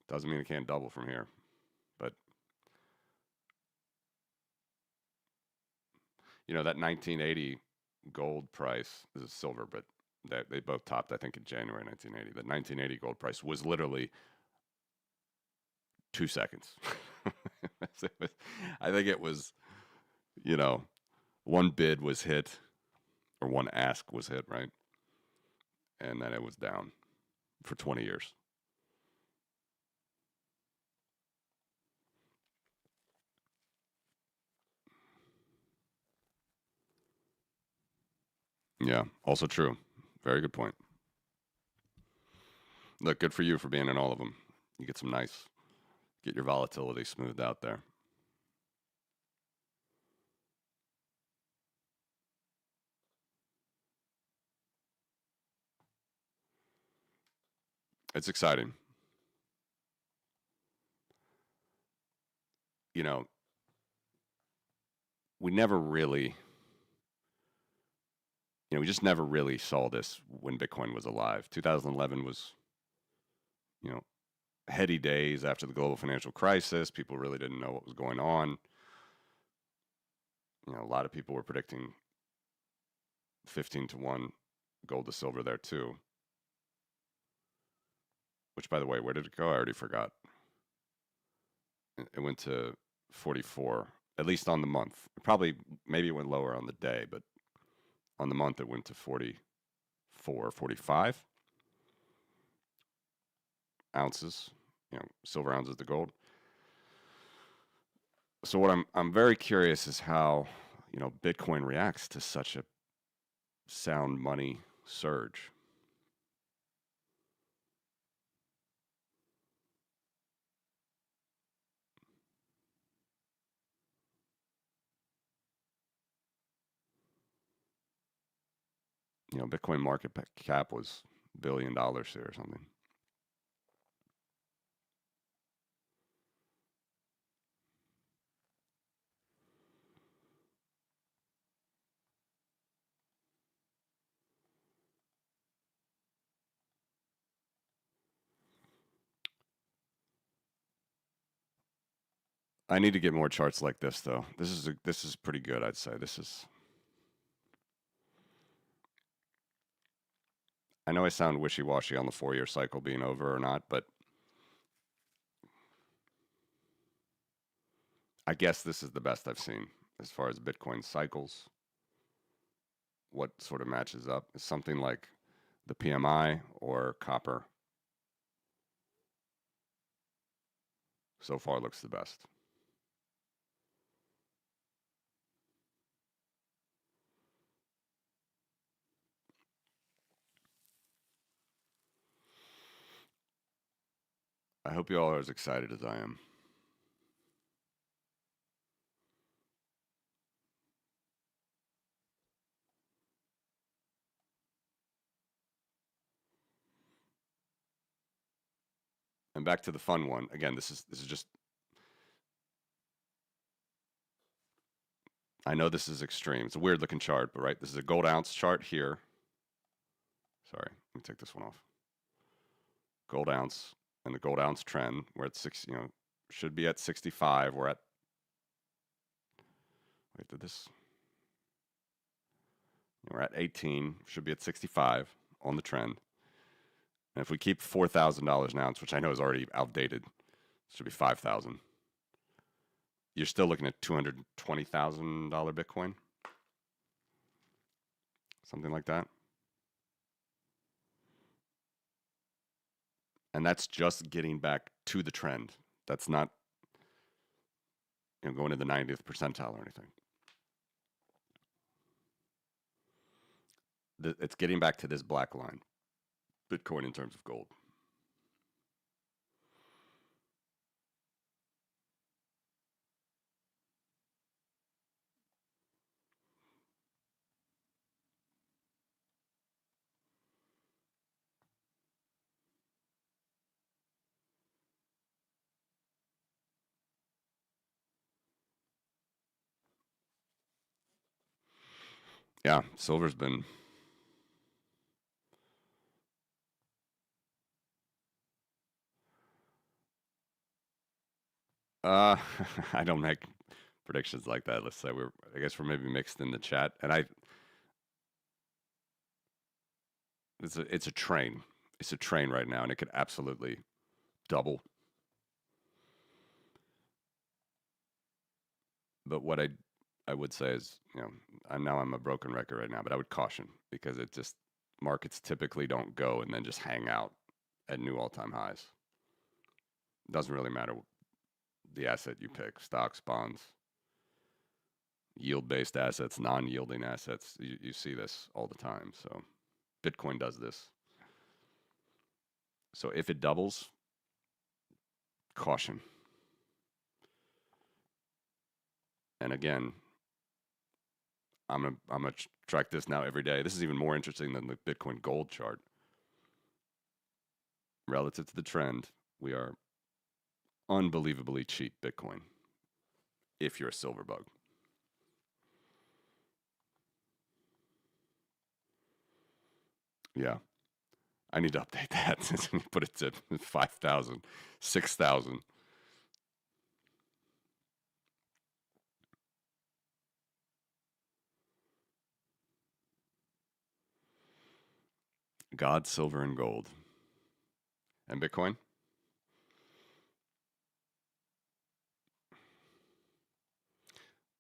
Doesn't mean it can't double from here, but that 1980 gold price, this is silver, but they both topped, I think, in January 1980. The 1980 gold price was literally 2 seconds. I think it was, one bid was hit, or one ask was hit, right? And then it was down for 20 years. Yeah, also true. Very good point. Look, good for you for being in all of them. You get some nice Get your volatility smoothed out there. It's exciting. You know, we never really, we just never really saw this when Bitcoin was alive. 2011 was, you know, heady days after the global financial crisis. People really didn't know what was going on. A lot of people were predicting 15 to 1 gold to silver there too. Which, by the way, where did it go? I already forgot. It went to 44, at least on the month. Maybe it went lower on the day, but on the month it went to 44, 45 ounces, silver ounces to gold. So what I'm very curious is how, Bitcoin reacts to such a sound money surge. Bitcoin market cap was $1 billion here or something. I need to get more charts like this, though. This is pretty good, I'd say. I know I sound wishy-washy on the 4-year cycle being over or not, but I guess this is the best I've seen as far as Bitcoin cycles. What sort of matches up is something like the PMI or copper. So far looks the best. I hope you all are as excited as I am. And back to the fun one. Again, this is just, I know this is extreme. It's a weird looking chart, but right, this is a gold ounce chart here. Sorry, let me take this one off. Gold ounce and the gold ounce trend. We're at should be at 65. We're at, wait, we're at 18, should be at 65 on the trend. And if we keep $4,000 an ounce, which I know is already outdated, it should be 5,000. You're still looking at $220,000 Bitcoin, something like that. And that's just getting back to the trend. That's not going to the 90th percentile or anything. It's getting back to this black line, Bitcoin in terms of gold. Yeah, silver's been I don't make predictions like that. Let's say I guess we're maybe mixed in the chat, and it's a train. It's a train right now, and it could absolutely double. But what I would say is, I'm a broken record right now, but I would caution because markets typically don't go and then just hang out at new all-time highs. It doesn't really matter the asset you pick, stocks, bonds, yield-based assets, non-yielding assets. You see this all the time. So Bitcoin does this. So if it doubles, caution. And again, I'm gonna track this now every day. This is even more interesting than the Bitcoin gold chart. Relative to the trend, we are unbelievably cheap Bitcoin if you're a silver bug. Yeah. I need to update that. Put it to 5,000, 6,000. God, silver, and gold. And Bitcoin?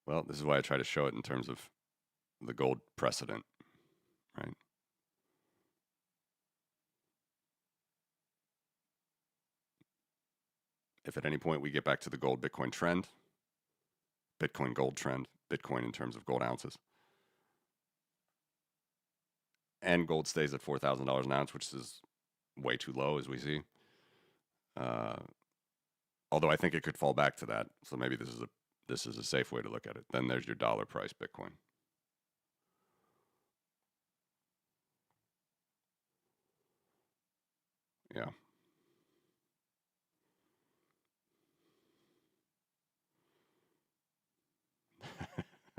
Well, this is why I try to show it in terms of the gold precedent, right? If at any point we get back to the gold Bitcoin trend, Bitcoin gold trend, Bitcoin in terms of gold ounces, and gold stays at $4,000 an ounce, which is way too low as we see. Although I think it could fall back to that, so maybe this is a safe way to look at it. Then there's your dollar price Bitcoin. Yeah.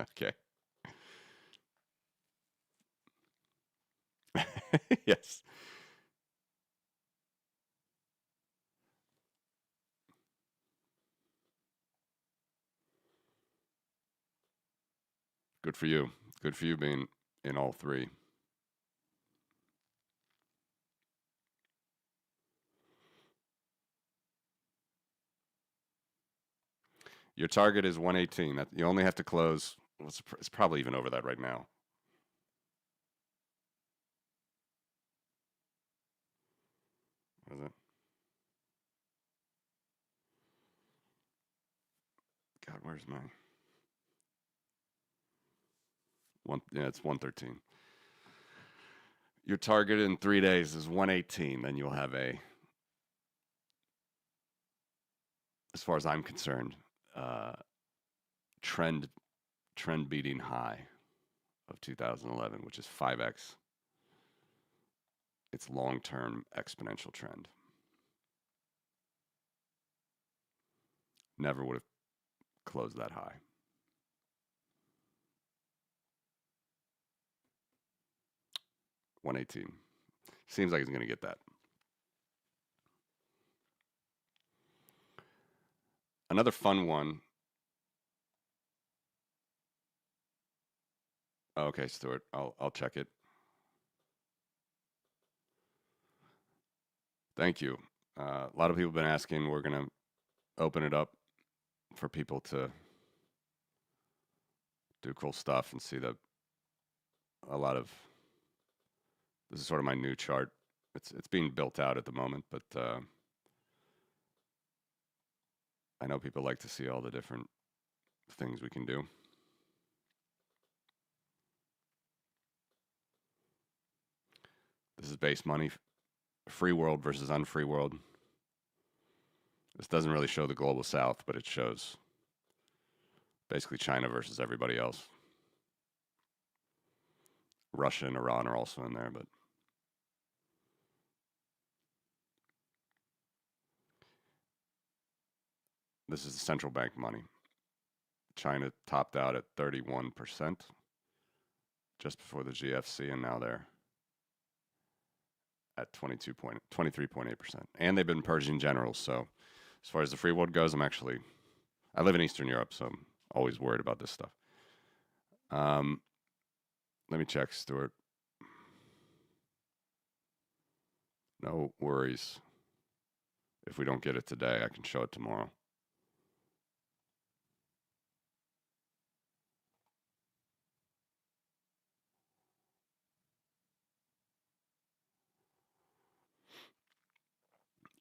Okay. Yes. Good for you. Good for you being in all three. Your target is 118. That you only have to close. It's probably even over that right now. What is it? God, where's my one? Yeah, it's 113. Your target in 3 days is 118. Then you'll have a, as far as I'm concerned, uh, trend beating high of 2011, which is 5x its long-term exponential trend. Never would have closed that high. $118. Seems like he's going to get that. Another fun one. Oh, okay, Stuart, I'll check it. Thank you. A lot of people have been asking. We're going to open it up for people to do cool stuff and see a lot of. This is sort of my new chart. It's being built out at the moment, but I know people like to see all the different things we can do. This is base money, free world versus unfree world. This doesn't really show the global south, but it shows basically China versus everybody else. Russia and Iran are also in there, but this is the central bank money. China topped out at 31% just before the GFC, and now they're at 23.8%. And they've been purging generals, so as far as the free world goes, I live in Eastern Europe, so I'm always worried about this stuff. Let me check, Stuart. No worries. If we don't get it today, I can show it tomorrow.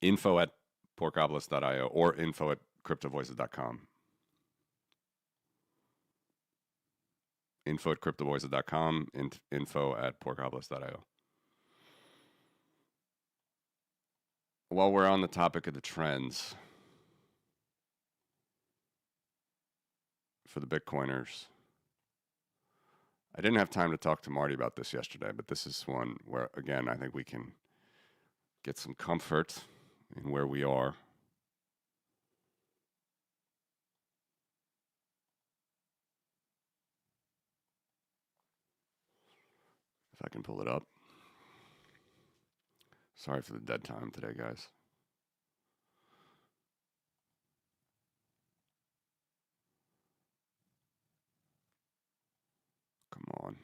info@porkopolis.io or info@cryptovoices.com. info@cryptovoices.com, info@porkopolis.io. While we're on the topic of the trends, for the Bitcoiners. I didn't have time to talk to Marty about this yesterday, but this is one where, again, I think we can get some comfort in where we are. If I can pull it up. Sorry for the dead time today, guys. Come on.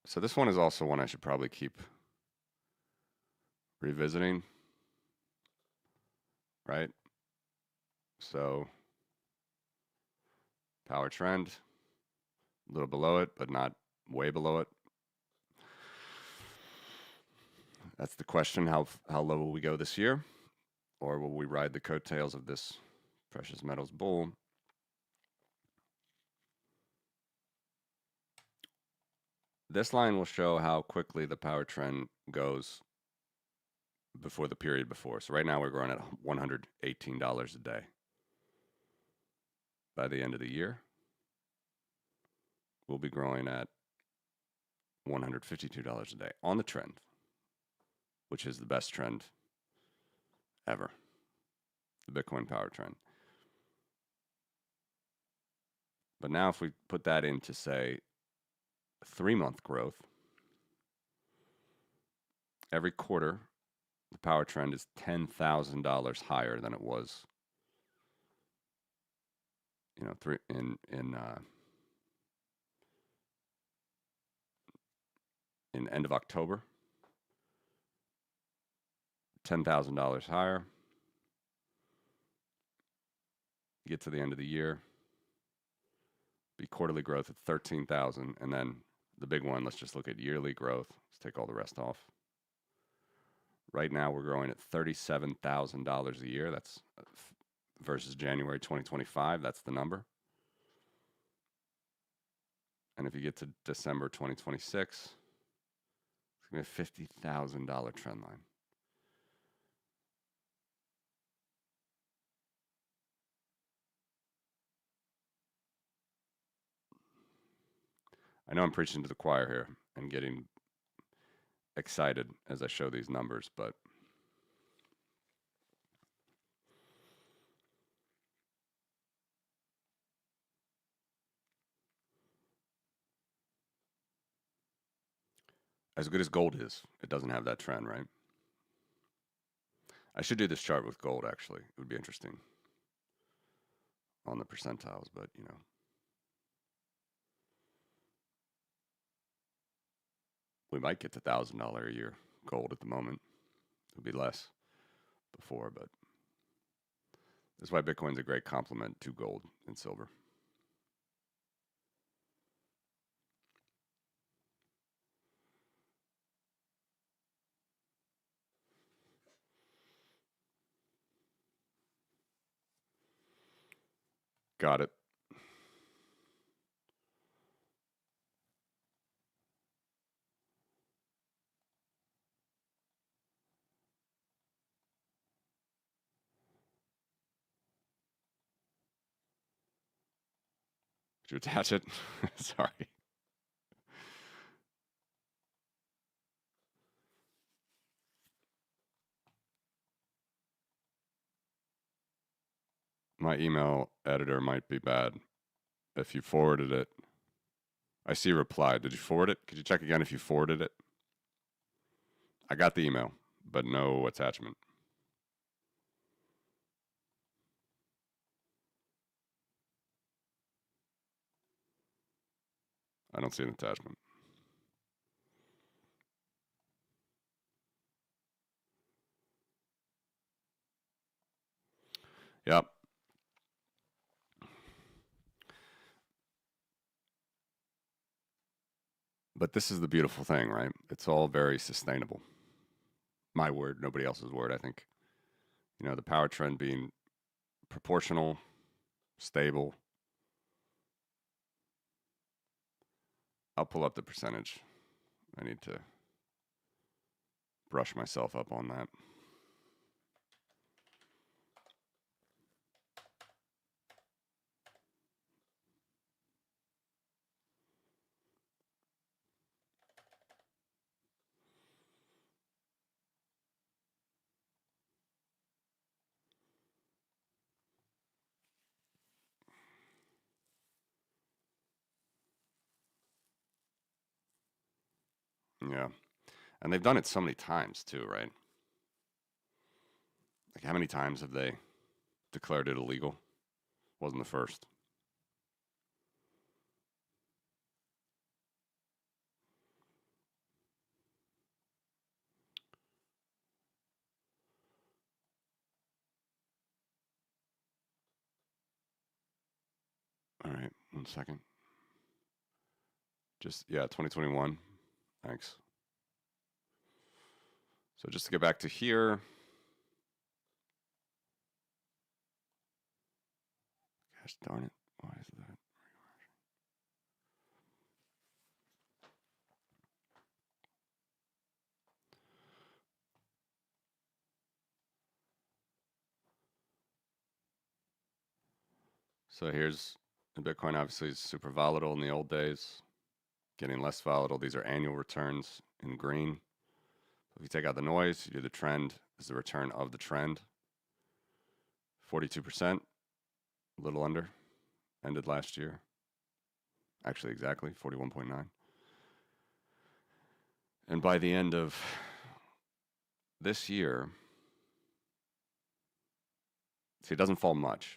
So this one is also one I should probably keep revisiting, right? So power trend, a little below it, but not way below it. That's the question. How low will we go this year? Or will we ride the coattails of this precious metals bull? This line will show how quickly the power trend goes before the period before. So right now we're growing at $118 a day. By the end of the year, we'll be growing at $152 a day on the trend, which is the best trend ever, the Bitcoin power trend. But now if we put that into, say, 3-month growth, every quarter, the power trend is $10,000 higher than it was, you know, in end of October. $10,000 higher. Get to the end of the year, be quarterly growth at 13,000, and then the big one, let's just look at yearly growth. Let's take all the rest off. Right now we're growing at $37,000 a year. That's versus January 2025. That's the number. And if you get to December 2026, it's going to be a $50,000 trend line. I know I'm preaching to the choir here and getting excited as I show these numbers, but as good as gold is, it doesn't have that trend, right? I should do this chart with gold, actually. It would be interesting on the percentiles, but, you know. We might get to $1,000 a year gold at the moment. It would be less before, but that's why Bitcoin's a great complement to gold and silver. Got it. Did you attach it? Sorry. My email editor might be bad. If you forwarded it, I see reply. Did you forward it? Could you check again if you forwarded it? I got the email, but no attachment. I don't see an attachment. Yep. But this is the beautiful thing, right? It's all very sustainable. My word, nobody else's word, I think. You know, the power trend being proportional, stable, I'll pull up the percentage. I need to brush myself up on that. Yeah. And they've done it so many times too, right? Like how many times have they declared it illegal? Wasn't the first. All right, 1 second. Just, yeah, 2021. Thanks. So just to get back to here. Gosh darn it. Why is that? So here's the Bitcoin, obviously is super volatile in the old days, getting less volatile. These are annual returns in green. If you take out the noise, you do the trend, is the return of the trend. 42%, a little under, ended last year. Actually, exactly, 41.9. And by the end of this year, see, it doesn't fall much,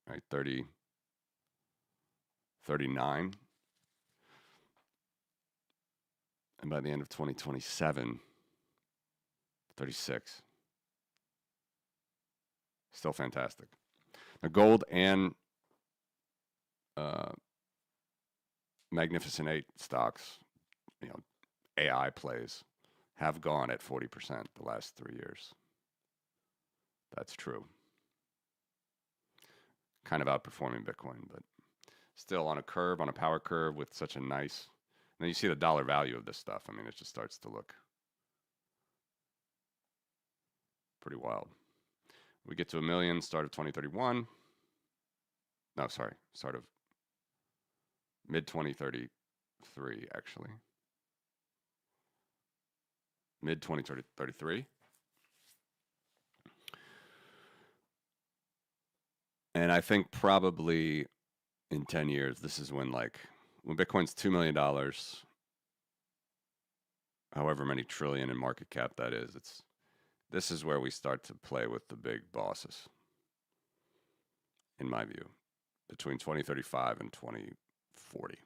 right? 30, 39. And by the end of 2027, 36. Still fantastic. Now, gold and Magnificent Eight stocks, you know, AI plays, have gone at 40% the last 3 years. That's true. Kind of outperforming Bitcoin, but still on a curve, on a power curve with such a nice. Then you see the dollar value of this stuff. I mean, it just starts to look pretty wild. We get to 1 million, start of 2031. No, sorry, start of mid 2033, actually. Mid 2033. And I think probably in 10 years, this is when Bitcoin's $2 million, however many trillion in market cap that is, this is where we start to play with the big bosses, in my view, between 2035 and 2040,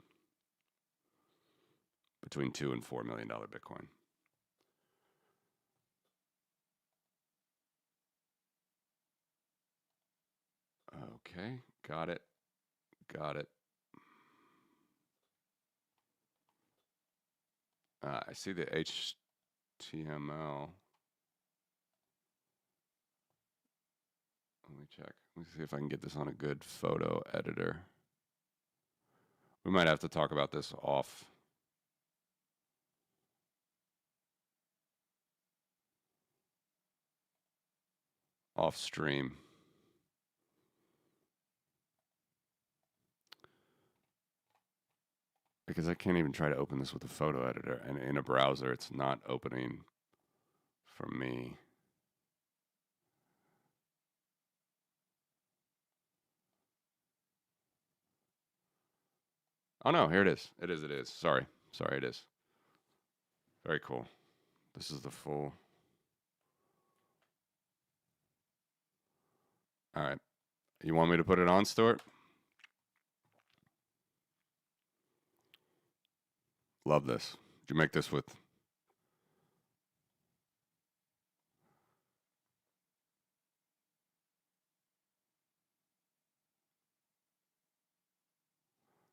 between $2 and $4 million Bitcoin. Okay, got it. I see the HTML. Let me check. Let me see if I can get this on a good photo editor. We might have to talk about this off stream. Because I can't even try to open this with a photo editor, and in a browser it's not opening for me. Oh no, here it is. It is. Sorry, it is. Very cool. This is the full. All right. You want me to put it on, Stuart? Love this. Did you make this with?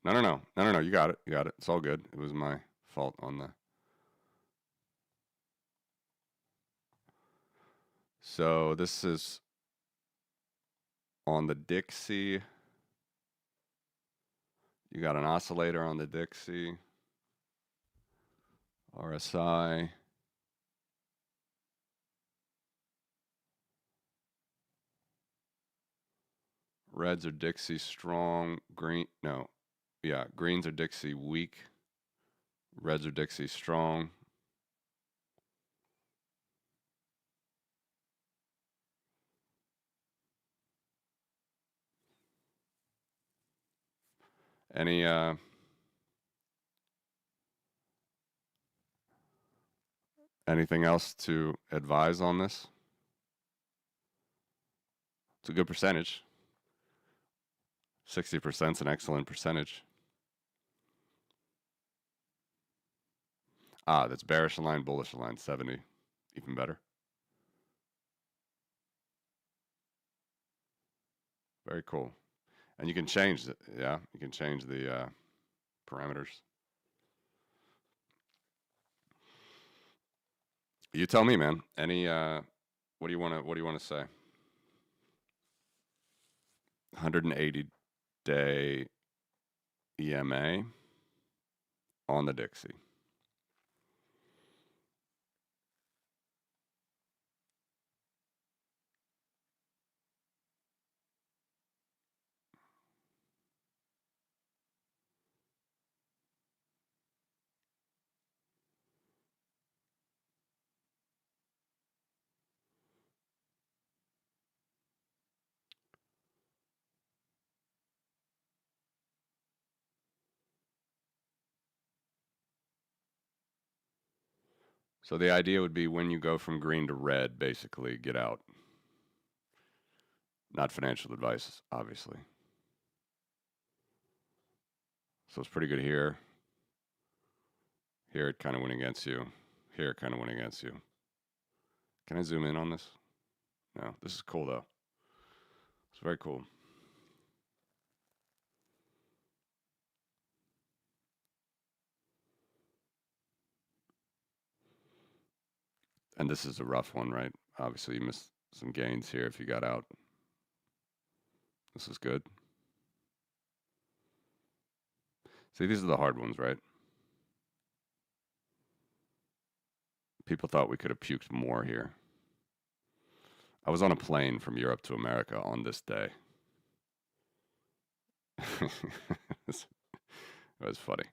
No. You got it. It's all good. It was my fault on the. So this is on the Dixie. You got an oscillator on the Dixie. RSI. Reds are Dixie strong. Green, no. Yeah, greens are Dixie weak. Reds are Dixie strong. Any anything else to advise on this? It's a good percentage. 60% is an excellent percentage. Ah, that's bearish line, bullish line, 70. Even better. Very cool. And you can change it. Yeah, you can change the parameters. You tell me, man. Any what do you want to say? 180-day EMA on the Dixie. So the idea would be when you go from green to red, basically get out. Not financial advice, obviously. So it's pretty good here. Here it kind of went against you. Here it kind of went against you. Can I zoom in on this? No, this is cool though. It's very cool. And this is a rough one, right? Obviously, you missed some gains here if you got out. This is good. See, these are the hard ones, right? People thought we could have puked more here. I was on a plane from Europe to America on this day. It was funny.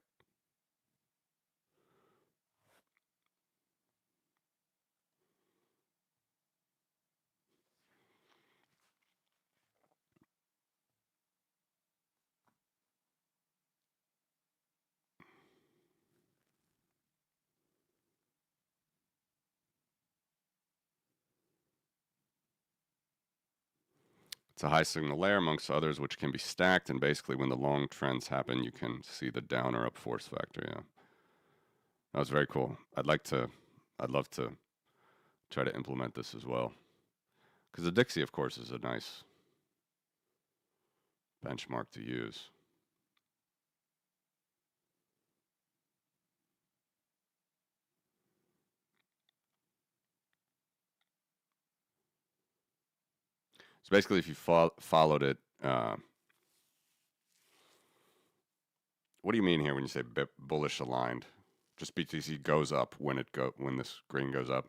It's a high signal layer amongst others, which can be stacked. And basically, when the long trends happen, you can see the down or up force factor. Yeah, that was very cool. I'd love to try to implement this as well. Because the Dixie, of course, is a nice benchmark to use. So basically, if you followed it, what do you mean here when you say bullish aligned? Just BTC goes up when this green goes up.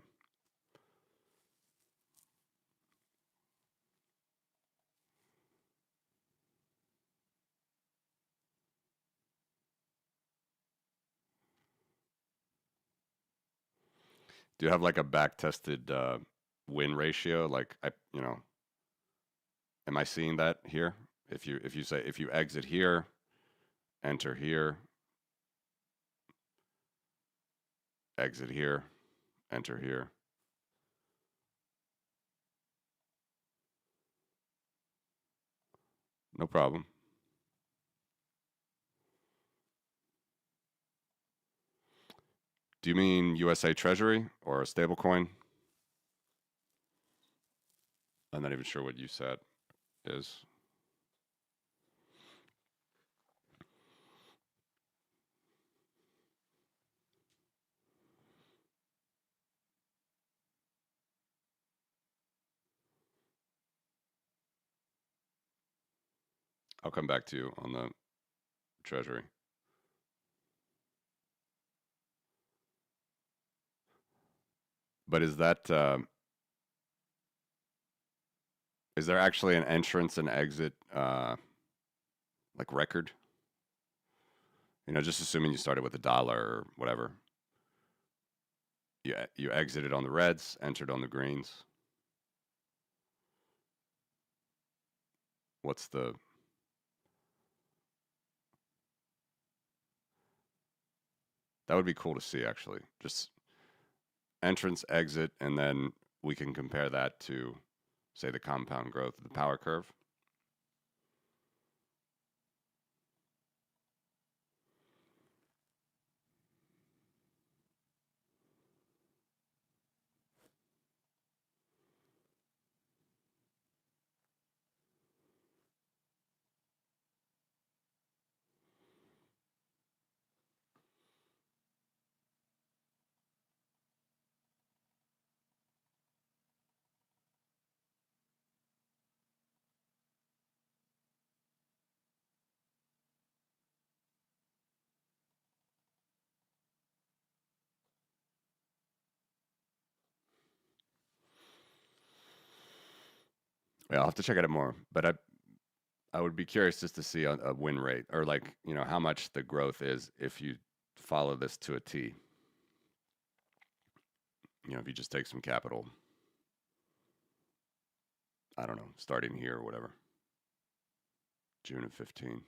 Do you have like a back tested win ratio? Like am I seeing that here? If you say if you exit here, enter here, exit here, enter here. No problem. Do you mean USA Treasury or a stable coin? I'm not even sure what you said is. I'll come back to you on the Treasury. But is that is there actually an entrance and exit like record? You know, just assuming you started with $1 or whatever. You exited on the reds, entered on the greens. What's the That would be cool to see actually. Just entrance, exit, and then we can compare that to, say, the compound growth of the power curve. Yeah, I'll have to check it out more, but I would be curious just to see a win rate, or like, you know, how much the growth is if you follow this to a T. You know, if you just take some capital, I don't know, starting here or whatever, June of 15.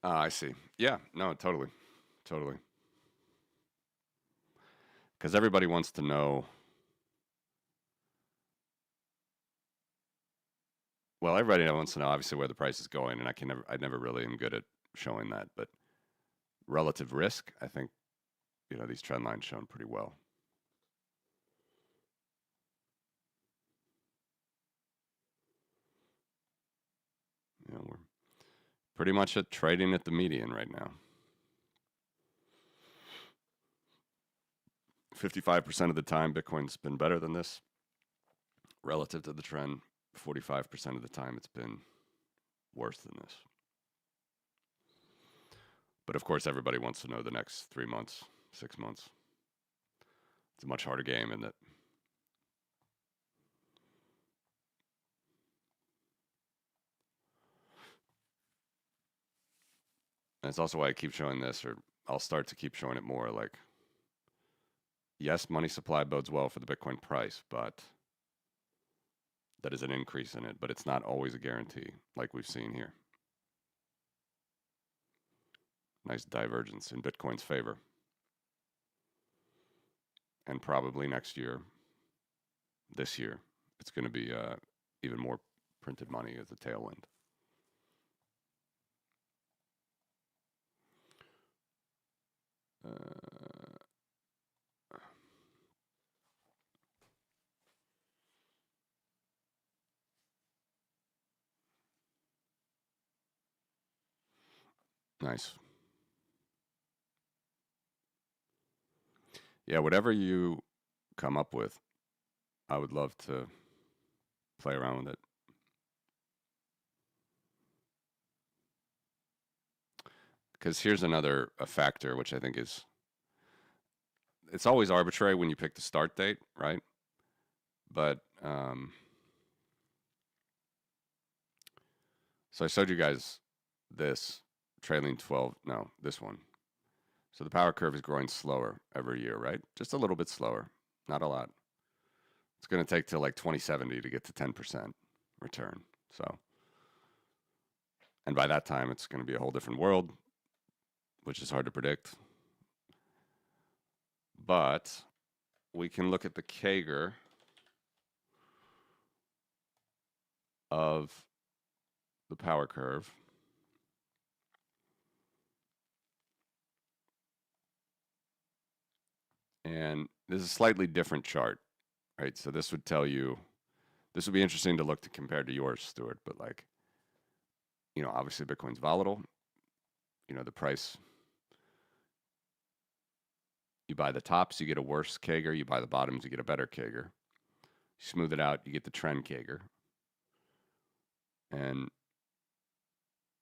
I see. Yeah, no, totally. Totally. Because everybody wants to know. Well, everybody wants to know obviously where the price is going, and I never really am good at showing that. But relative risk, I think, you know, these trend lines shown pretty well. You know, we're pretty much at trading at the median right now. 55% of the time, Bitcoin's been better than this relative to the trend. 45% of the time, it's been worse than this. But of course, everybody wants to know the next 3 months, 6 months. It's a much harder game, isn't it? And it's also why I keep showing this, or I'll start to keep showing it more. Like, yes, money supply bodes well for the Bitcoin price, but that is an increase in it, but it's not always a guarantee, like we've seen here. Nice divergence in Bitcoin's favor. And probably next year, this year, it's going to be even more printed money as a tailwind. Nice. Yeah, whatever you come up with, I would love to play around with it. Because here's another factor, which I think is, it's always arbitrary when you pick the start date, right? But so I showed you guys this trailing 12, no, this one. So the power curve is growing slower every year, right? Just a little bit slower, not a lot. It's going to take till like 2070 to get to 10% return. So, and by that time, it's going to be a whole different world, which is hard to predict. But we can look at the CAGR of the power curve. And this is a slightly different chart, right? So this would tell you, this would be interesting to look to compare to yours, Stuart, but like, you know, obviously Bitcoin's volatile. You know, the price, you buy the tops, you get a worse CAGR. You buy the bottoms, you get a better CAGR. You smooth it out, you get the trend CAGR. And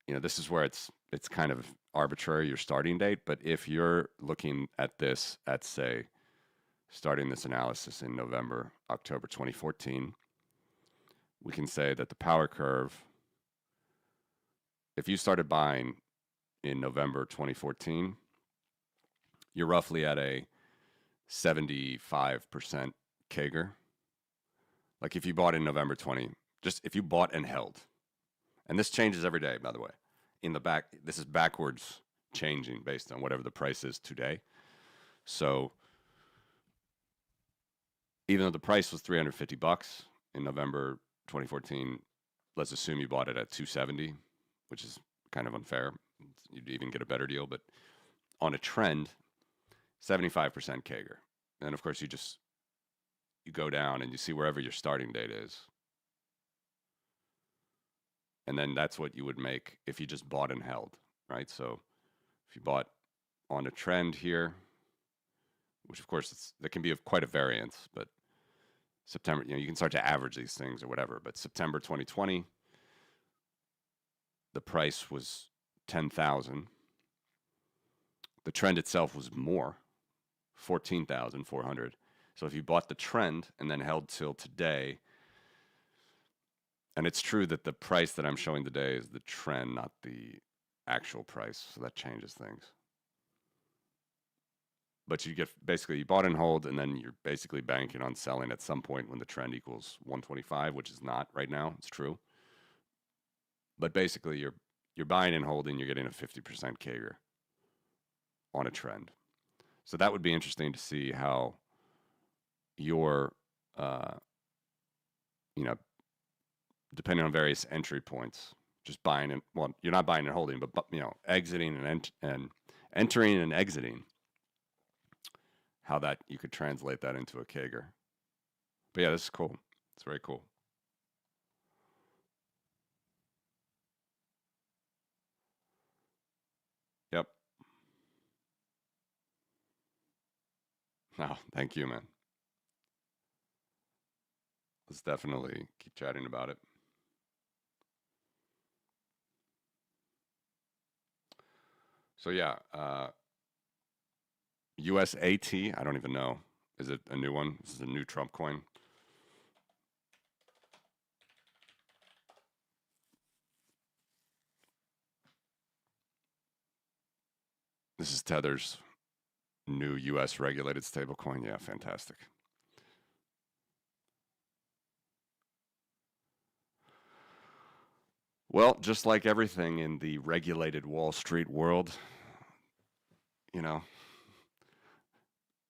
this is where it's kind of arbitrary, your starting date. But if you're looking at this at, say, starting this analysis in November, October 2014, we can say that the power curve, if you started buying in November 2014, you're roughly at a 75% CAGR. Like if you bought in November 20, just if you bought and held, and this changes every day, by the way. In the back, this is backwards changing based on whatever the price is today. So even though the price was $350 in November 2014, let's assume you bought it at 270, which is kind of unfair. You'd even get a better deal, but on a trend, 75% CAGR. And of course, you go down and you see wherever your starting date is. And then that's what you would make if you just bought and held, right? So if you bought on a trend here, which of course there can be quite a variance, but September, you can start to average these things or whatever. But September 2020, the price was 10,000. The trend itself was more, 14,400. So if you bought the trend and then held till today, and it's true that the price that I'm showing today is the trend, not the actual price. So that changes things. But you bought and hold, and then you're basically banking on selling at some point when the trend equals 125, which is not right now. It's true. But basically, you're buying and holding, you're getting a 50% CAGR on a trend. So that would be interesting to see how your, depending on various entry points, just buying and, well, you're not buying and holding, but exiting and entering and exiting, how that you could translate that into a CAGR. But yeah, this is cool. It's very cool. Yep. No, thank you, man. Let's definitely keep chatting about it. So yeah, USAT, I don't even know. Is it a new one? This is a new Trump coin. This is Tether's new US regulated stablecoin. Yeah, fantastic. Well, just like everything in the regulated Wall Street world,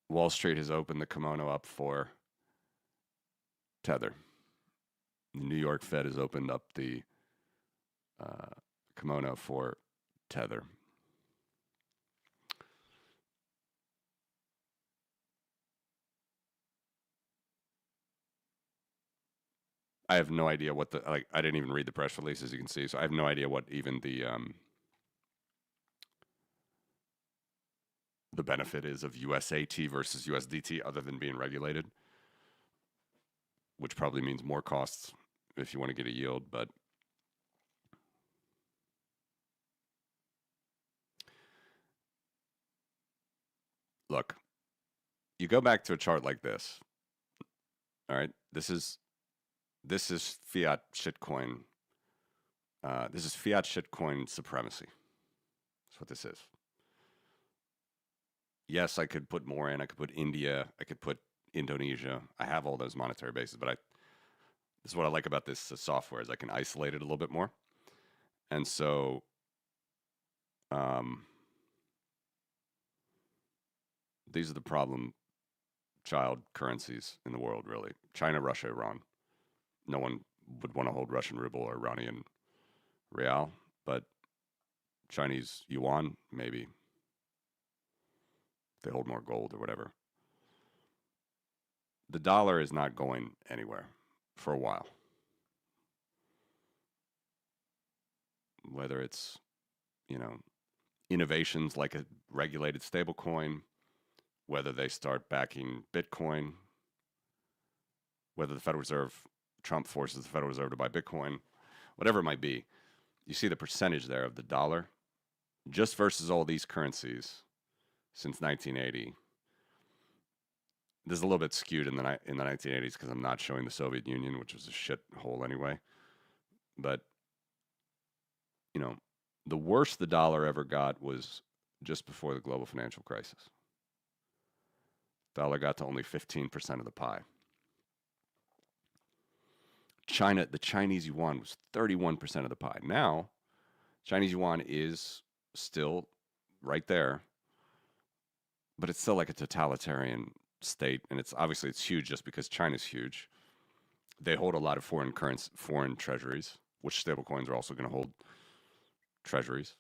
Wall Street has opened the kimono up for Tether. The New York Fed has opened up the kimono for Tether. I have no idea what I didn't even read the press release, as you can see, so I have no idea what even the benefit is of USAT versus USDT other than being regulated, which probably means more costs if you want to get a yield. But look, you go back to a chart like this. All right, this is fiat shitcoin. This is fiat shitcoin supremacy. That's what this is. Yes, I could put more in. I could put India. I could put Indonesia. I have all those monetary bases, but this is what I like about this software is I can isolate it a little bit more. And so, these are the problem child currencies in the world, really. China, Russia, Iran. No one would want to hold Russian ruble or Iranian real, but Chinese yuan, maybe. They hold more gold or whatever. The dollar is not going anywhere for a while. Whether it's, innovations like a regulated stablecoin, whether they start backing Bitcoin, whether the Federal Reserve, Trump forces the Federal Reserve to buy Bitcoin, whatever it might be, you see the percentage there of the dollar just versus all these currencies since 1980. This is a little bit skewed in the 1980s because I'm not showing the Soviet Union, which was a shit hole anyway. But, you know, the worst the dollar ever got was just before the global financial crisis. Dollar got to only 15% of the pie. The Chinese yuan was 31% of the pie. Now, Chinese yuan is still right there, but it's still like a totalitarian state, and it's huge just because China's huge. They hold a lot of foreign treasuries, which stablecoins are also going to hold treasuries.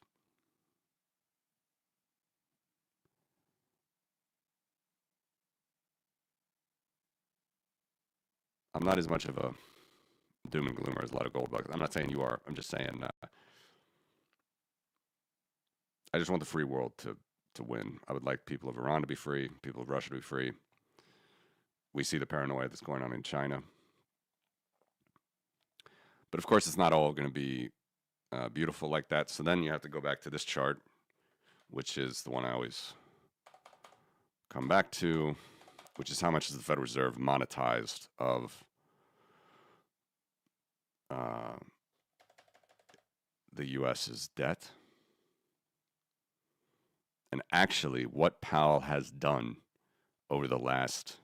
I'm not as much of a doom and gloomer as a lot of gold bugs. I'm not saying you are. I'm just saying I just want the free world to win. I would like people of Iran to be free, people of Russia to be free. We see the paranoia that's going on in China. But of course, it's not all going to be beautiful like that. So then you have to go back to this chart, which is the one I always come back to, which is how much is the Federal Reserve monetized of the U.S.'s debt. And actually, what Powell has done over the last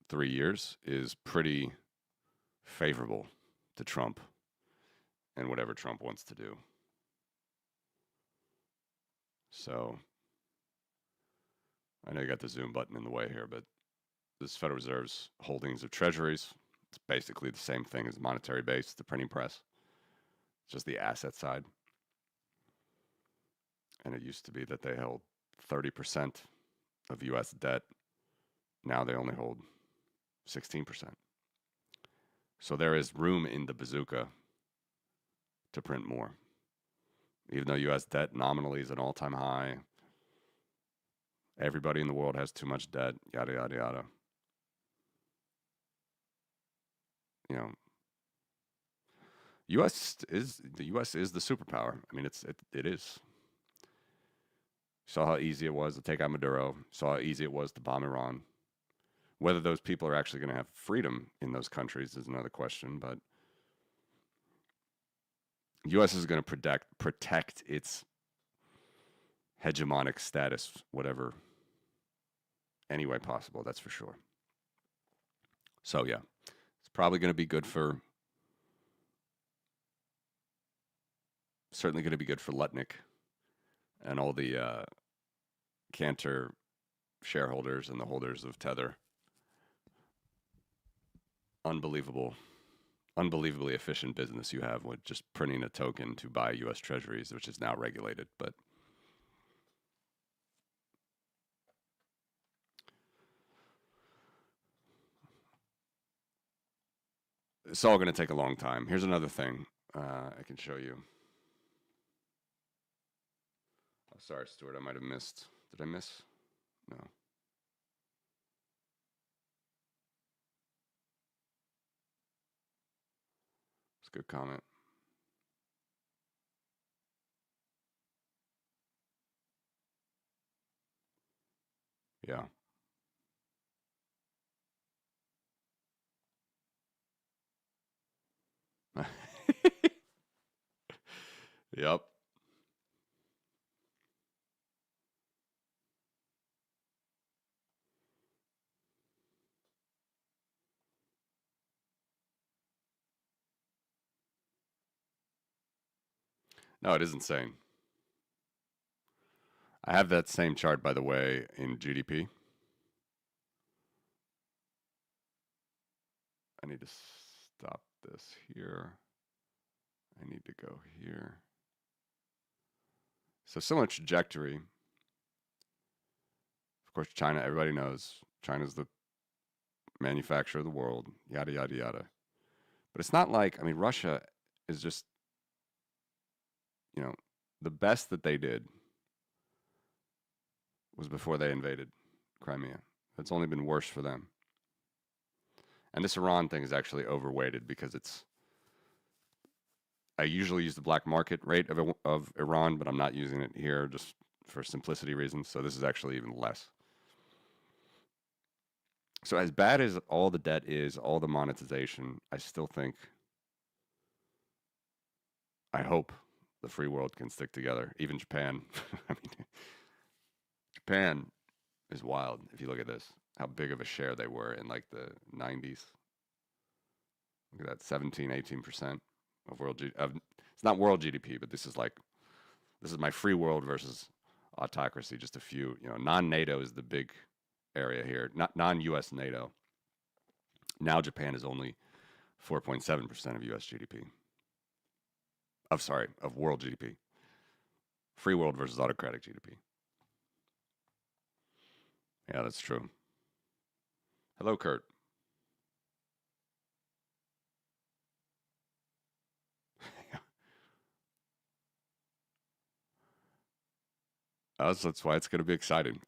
3 years is pretty favorable to Trump and whatever Trump wants to do. So I know you got the zoom button in the way here, but this Federal Reserve's holdings of treasuries, it's basically the same thing as the monetary base, the printing press. It's just the asset side. And it used to be that they held 30% of U.S. debt. Now they only hold 16%. So there is room in the bazooka to print more. Even though U.S. debt nominally is an all-time high, everybody in the world has too much debt, yada, yada, yada. You know, the U.S. is the superpower. I mean, it is. Saw how easy it was to take out Maduro. Saw how easy it was to bomb Iran. Whether those people are actually going to have freedom in those countries is another question. But the U.S. is going to protect its hegemonic status, whatever, any way possible. That's for sure. So yeah, it's probably going to be good for. Certainly going to be good for Lutnick and all the Cantor shareholders and the holders of Tether. Unbelievably efficient business you have with just printing a token to buy U.S. Treasuries, which is now regulated. But it's all going to take a long time. Here's another thing I can show you. Oh, sorry, Stuart, I might have missed. Did I miss? No. It's a good comment. Yeah. Yep. No, it is insane. I have that same chart, by the way, in GDP. I need to stop this here. I need to go here. So similar trajectory. Of course, China, everybody knows China's the manufacturer of the world, yada, yada, yada. But it's not like, I mean, Russia is just, the best that they did was before they invaded Crimea. It's only been worse for them. And this Iran thing is actually overweighted because it's I usually use the black market rate of Iran, but I'm not using it here just for simplicity reasons. So this is actually even less. So as bad as all the debt is, all the monetization, I still think, I hope the free world can stick together. Even Japan. I mean, Japan is wild. If you look at this, how big of a share they were in like the 90s. Look at that, 17, 18% of world GDP. It's not world GDP, but this is my free world versus autocracy. Just a few, non-NATO is the big area here, not non-US NATO. Now Japan is only 4.7% of US GDP. Of world GDP. Free world versus autocratic GDP. Yeah, that's true. Hello, Kurt. That's why it's going to be exciting.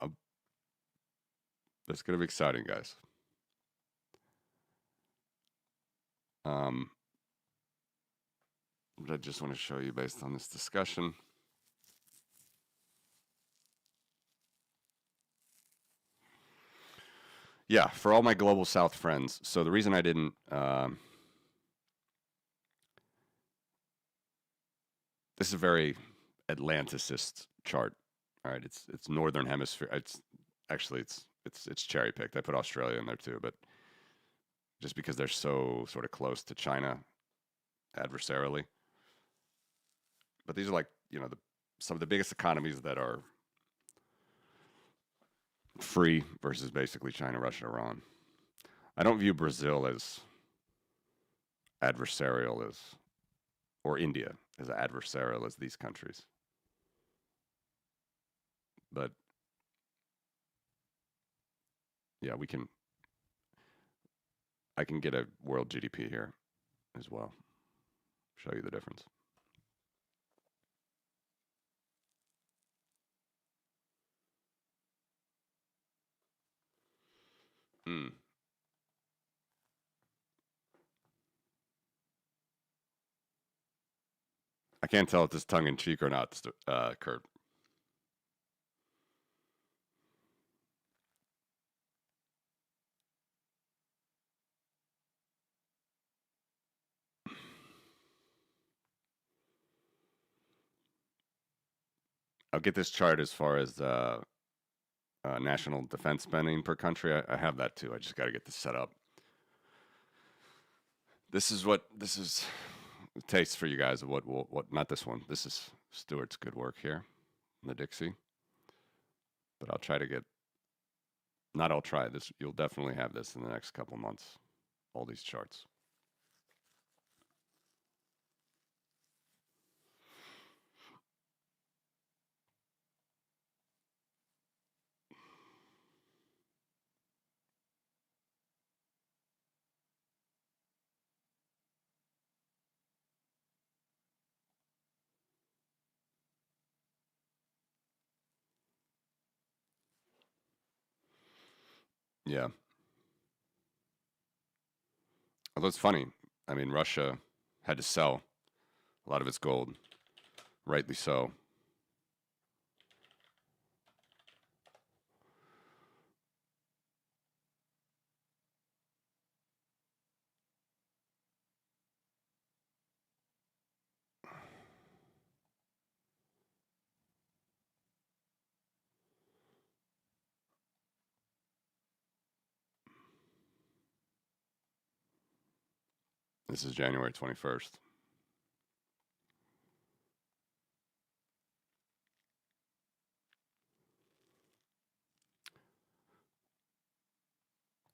That's going to be exciting, guys. But I just want to show you based on this discussion. Yeah, for all my global South friends. So the reason I didn't, this is a very Atlanticist chart. All right, it's northern hemisphere. It's actually it's cherry picked. I put Australia in there too, but just because they're so sort of close to China adversarially. But these are like some of the biggest economies that are free versus basically China, Russia, Iran. I don't view Brazil as adversarial or India as adversarial as these countries. But yeah, I can get a world GDP here as well. Show you the difference. Hmm. I can't tell if this tongue in cheek or not, Kurt. I'll get this chart as far as national defense spending per country. I have that too. I just got to get this set up. This is a taste for you guys of what not this one. This is Stuart's good work here in the Dixie. But I'll try to get. Not I'll try this. You'll definitely have this in the next couple months. All these charts. Yeah. Although it's funny. I mean, Russia had to sell a lot of its gold, rightly so. This is January 21st.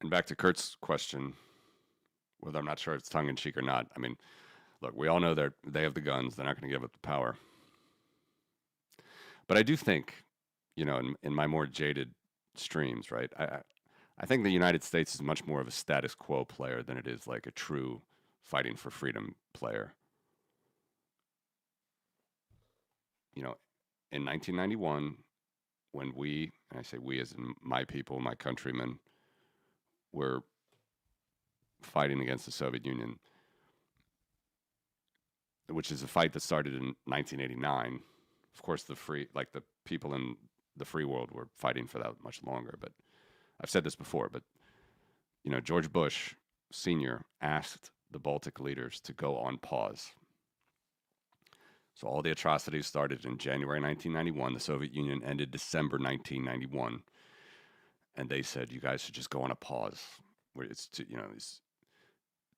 And back to Kurt's question, whether I'm not sure if it's tongue in cheek or not. I mean, look, we all know they have the guns. They're not going to give up the power. But I do think, in my more jaded streams, right? I think the United States is much more of a status quo player than it is like a true fighting for freedom player. In 1991, when and I say we as in my people, my countrymen, were fighting against the Soviet Union, which is a fight that started in 1989. Of course, the people in the free world were fighting for that much longer. But I've said this before, but George Bush Sr. asked the Baltic leaders to go on pause. So all the atrocities started in January 1991. The Soviet Union ended December 1991. And they said, you guys should just go on a pause. Where it's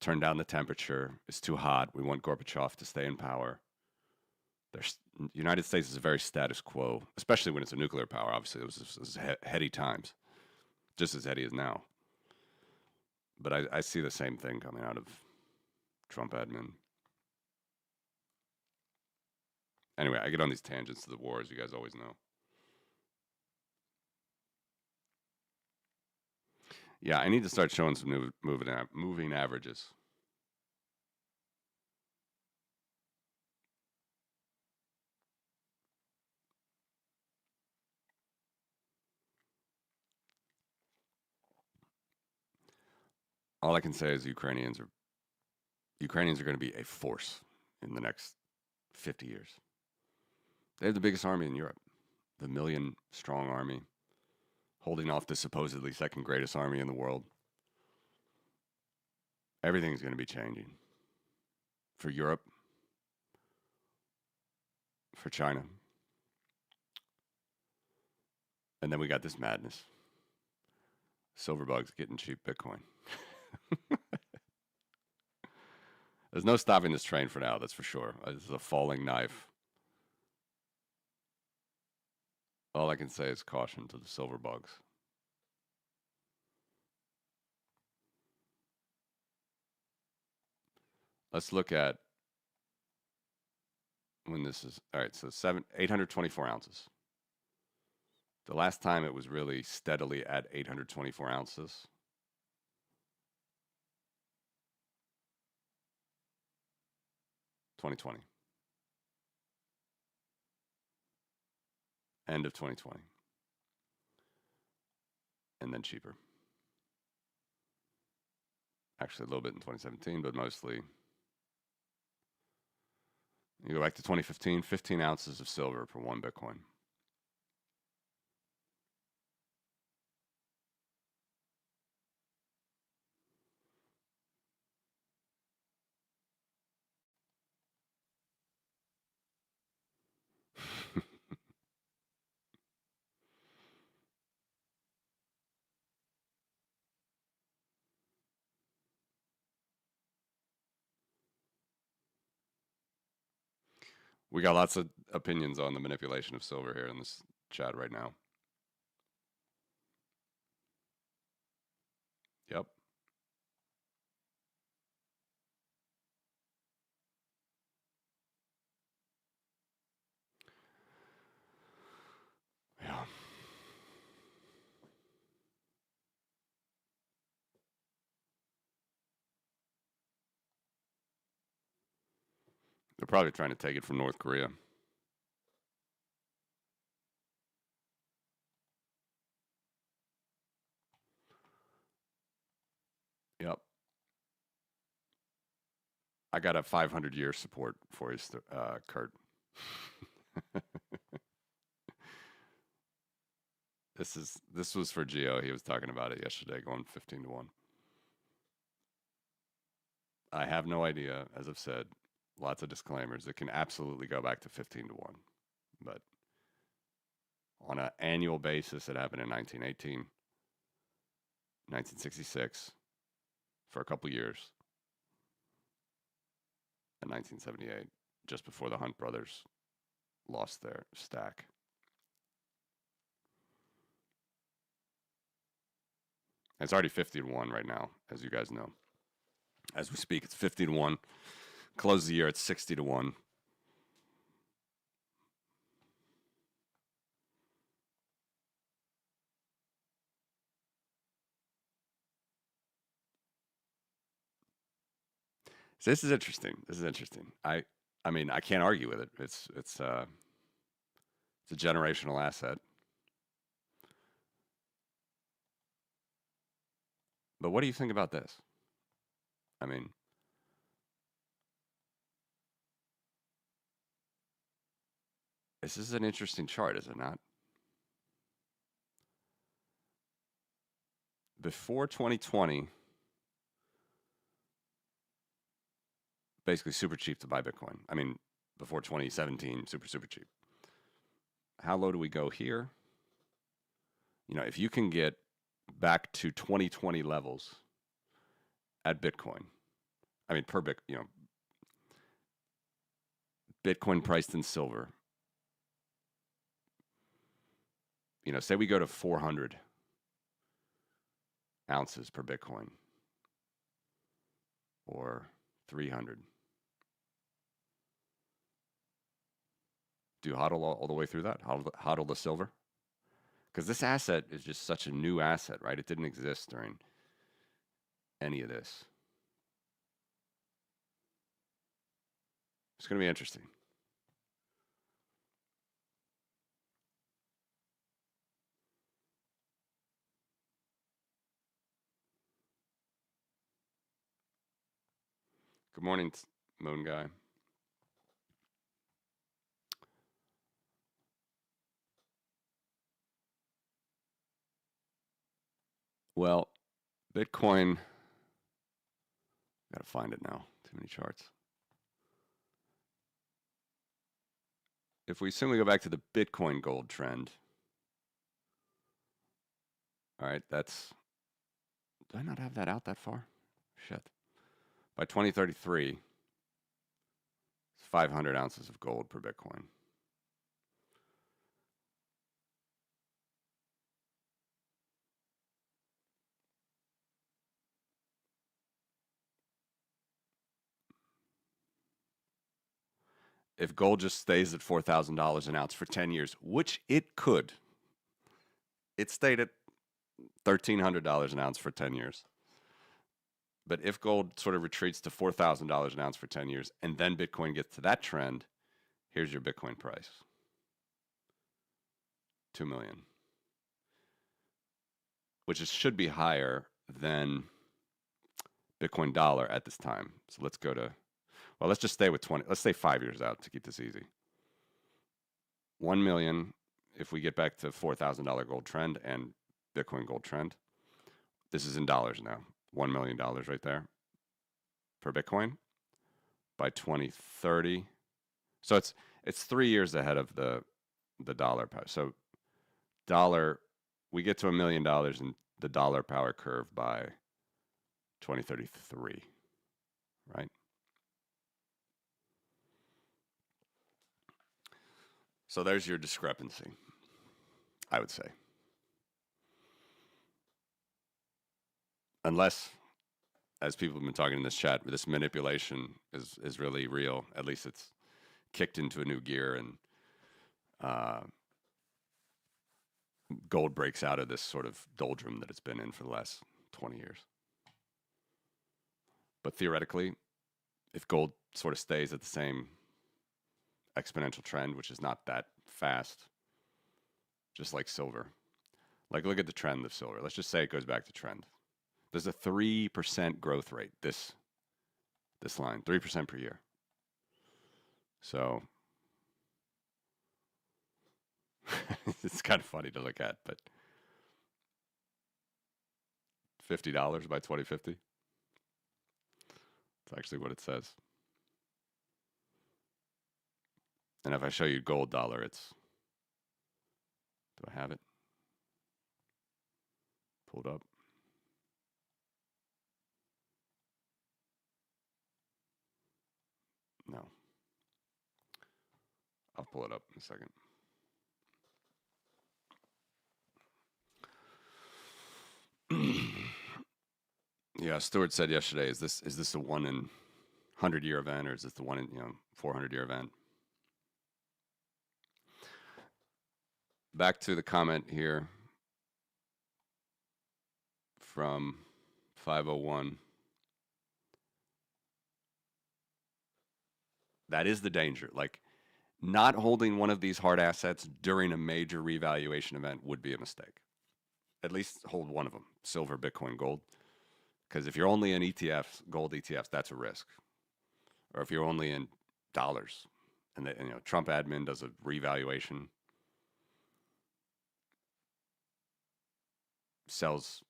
turn down the temperature. It's too hot. We want Gorbachev to stay in power. The United States is a very status quo, especially when it's a nuclear power. Obviously, it was heady times, just as heady as now. But I see the same thing coming out of Trump admin. Anyway, I get on these tangents to the wars, you guys always know. Yeah, I need to start showing some moving averages. All I can say is Ukrainians are going to be a force in the next 50 years. They have the biggest army in Europe, the 1 million strong army, holding off the supposedly second greatest army in the world. Everything's going to be changing for Europe, for China. And then we got this madness. Silverbugs getting cheap Bitcoin. There's no stopping this train for now, that's for sure. This is a falling knife. All I can say is caution to the silverbugs. Let's look at when this is. All right, so 824 ounces. The last time it was really steadily at 824 ounces. $2020. End of 2020. And then cheaper. Actually, a little bit in 2017, but mostly. You go back to 2015, 15 ounces of silver for 1 Bitcoin. We got lots of opinions on the manipulation of silver here in this chat right now. Yep. Yeah. They're probably trying to take it from North Korea. Yep. I got a 500-year support for you, Kurt. This was for Geo. He was talking about it yesterday, going 15 to 1. I have no idea, as I've said, lots of disclaimers. It can absolutely go back to 15 to 1. But on an annual basis, it happened in 1918, 1966, for a couple years, and 1978, just before the Hunt brothers lost their stack. It's already 50 to 1 right now, as you guys know. As we speak, it's 50 to 1. Close the year at 60 to 1. So this is interesting. I mean, I can't argue with it. It's a generational asset. But what do you think about this? I mean, This is an interesting chart, is it not? Before 2020, basically super cheap to buy Bitcoin. I mean, before 2017, super cheap. How low do we go here? You know, if you can get back to 2020 levels at Bitcoin, I mean, Bitcoin priced in silver, say we go to 400 ounces per Bitcoin or 300. Do you hodl all the way through that? Hodl the silver? Because this asset is just such a new asset, right? It didn't exist during any of this. It's going to be interesting. Good morning, Moon Guy. Well, Bitcoin, got to find it now. Too many charts. If we simply go back to the Bitcoin gold trend, all right, that's, do I not have that out that far? Shit. By 2033, it's 500 ounces of gold per Bitcoin. If gold just stays at $4,000 an ounce for 10 years, which it could, it stayed at $1,300 an ounce for 10 years. But if gold sort of retreats to $4,000 an ounce for 10 years, and then Bitcoin gets to that trend, here's your Bitcoin price. 2 million. Which should be higher than Bitcoin dollar at this time. So let's go to, well, let's just stay with 20. Let's stay 5 years out to keep this easy. 1 million, if we get back to $4,000 gold trend and Bitcoin gold trend, this is in dollars now. $1 million right there per Bitcoin by 2030. So it's 3 years ahead of the dollar power. So dollar, we get to $1 million in the dollar power curve by 2033, right? So there's your discrepancy, I would say. Unless, as people have been talking in this chat, this manipulation is really real. At least it's kicked into a new gear, and gold breaks out of this sort of doldrum that it's been in for the last 20 years. But theoretically, if gold sort of stays at the same exponential trend, which is not that fast, just like silver. Like, look at the trend of silver. Let's just say it goes back to trend. There's a 3% growth rate, this line, 3% per year. So it's kind of funny to look at, but $50 by 2050. It's actually what it says. And if I show you gold dollar, it's, do I have it? Pulled up. No. I'll pull it up in a second. Yeah, Stuart said yesterday, is this a 1 in 100-year event, or is this the 1 in 400-year event? Back to the comment here from 501. That is the danger. Like, not holding one of these hard assets during a major revaluation event would be a mistake. At least hold one of them, silver, Bitcoin, gold. Because if you're only in ETFs, gold ETFs, that's a risk. Or if you're only in dollars, and the, you know, Trump admin does a revaluation, sells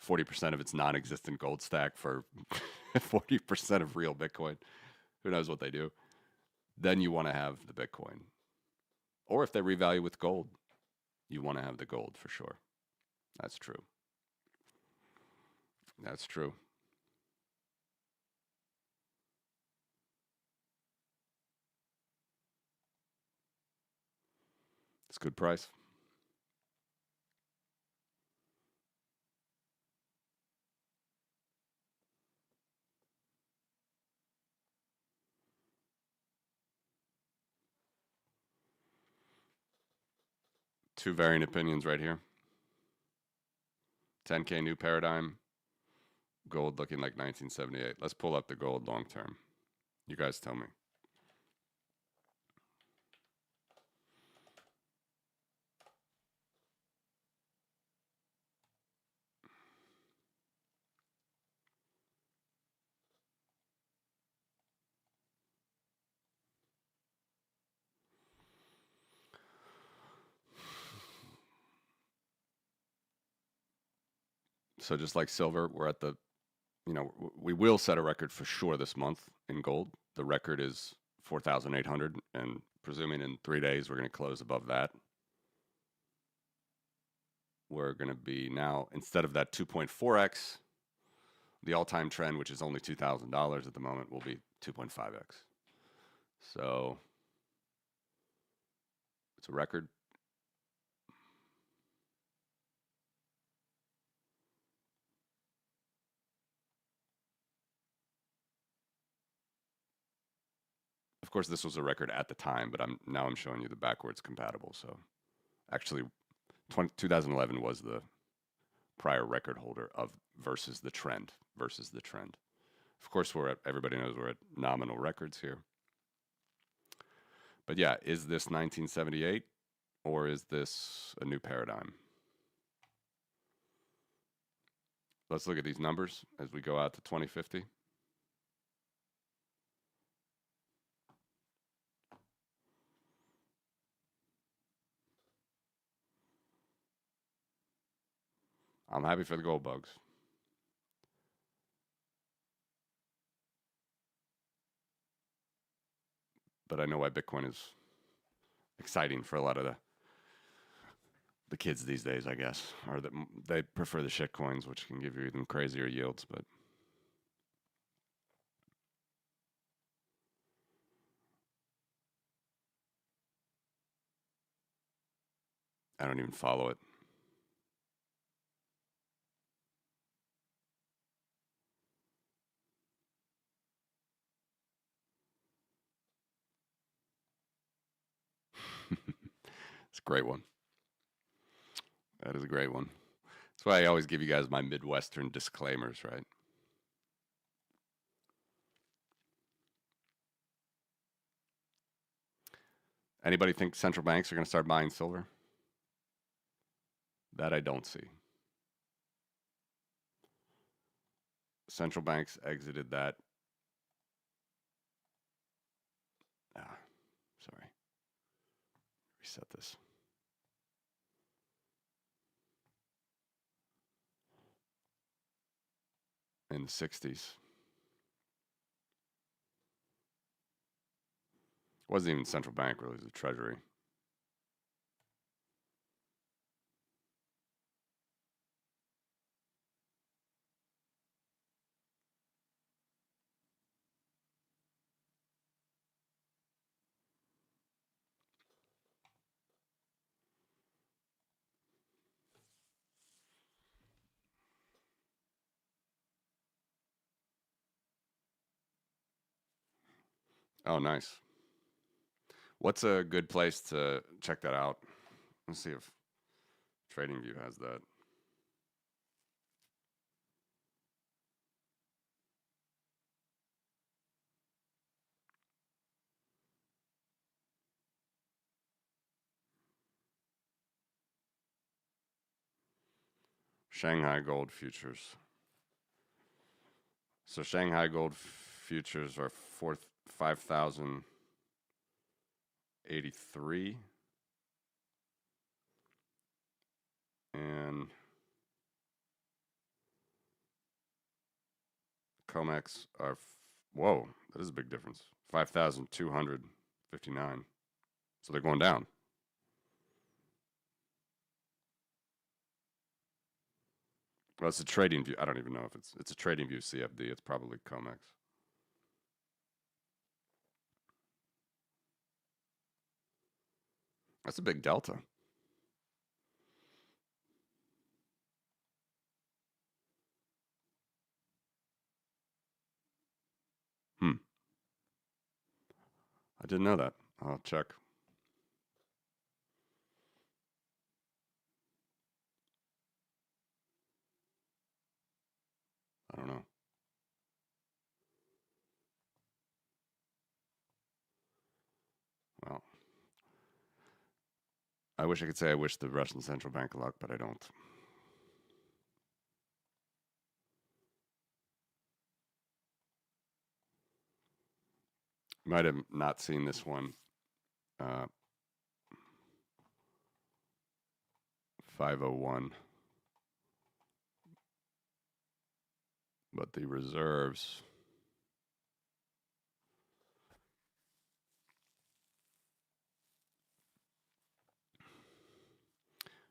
40% of its non-existent gold stack for 40% of real Bitcoin. Who knows what they do? Then you want to have the Bitcoin. Or if they revalue with gold, you want to have the gold for sure. That's true. That's true. It's a good price. Two varying opinions right here. 10K new paradigm. Gold looking like 1978. Let's pull up the gold long term. You guys tell me. So just like silver, we're at the, you know, we will set a record for sure this month in gold. The record is 4,800, and presuming in 3 days we're going to close above that. We're going to be now, instead of that 2.4x, the all-time trend, which is only $2,000 at the moment, will be 2.5x. So it's a record. Of course, this was a record at the time, but I'm showing you the backwards compatible. So actually, 2011 was the prior record holder of versus the trend. Of course, everybody knows we're at nominal records here. But yeah, is this 1978 or is this a new paradigm? Let's look at these numbers as we go out to 2050. I'm happy for the gold bugs. But I know why Bitcoin is exciting for a lot of the kids these days, I guess, or that they prefer the shit coins, which can give you even crazier yields. But I don't even follow it. It's a great one. That is a great one. That's why I always give you guys my Midwestern disclaimers, right? Anybody think central banks are going to start buying silver? That I don't see. Central banks exited that. Sorry. Reset this. In the 60s. It wasn't even central bank, really, it was the Treasury. Oh, nice. What's a good place to check that out? Let's see if TradingView has that. Shanghai gold futures. So Shanghai gold futures are 5,000. 83. And COMEX are, whoa, that is a big difference. 5,259. So they're going down. Well, it's a trading view. I don't even know if it's a trading view CFD. It's probably COMEX. That's a big delta. I didn't know that. I'll check. I don't know. Well, I wish I could say I wish the Russian central bank luck, but I don't. Might have not seen this one. 501. But the reserves.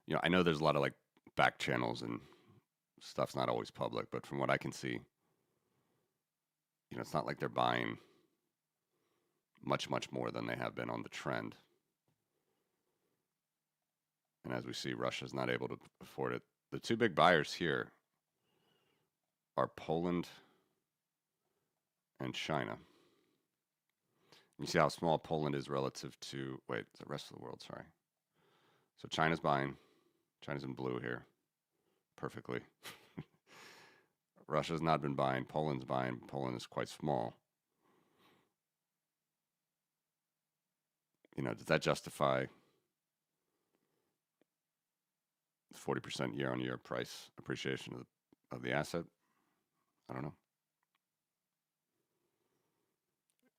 You know, I know there's a lot of like back channels and stuff's not always public, but from what I can see, you know, it's not like they're buying much more than they have been on the trend. And as we see, Russia's not able to afford it. The two big buyers here are Poland and China. You see how small Poland is relative to, wait, the rest of the world, sorry. So China's buying. China's in blue here. Perfectly. Russia's not been buying. Poland's buying. Poland is quite small. You know, does that justify 40% year-on-year price appreciation of the asset? I don't know.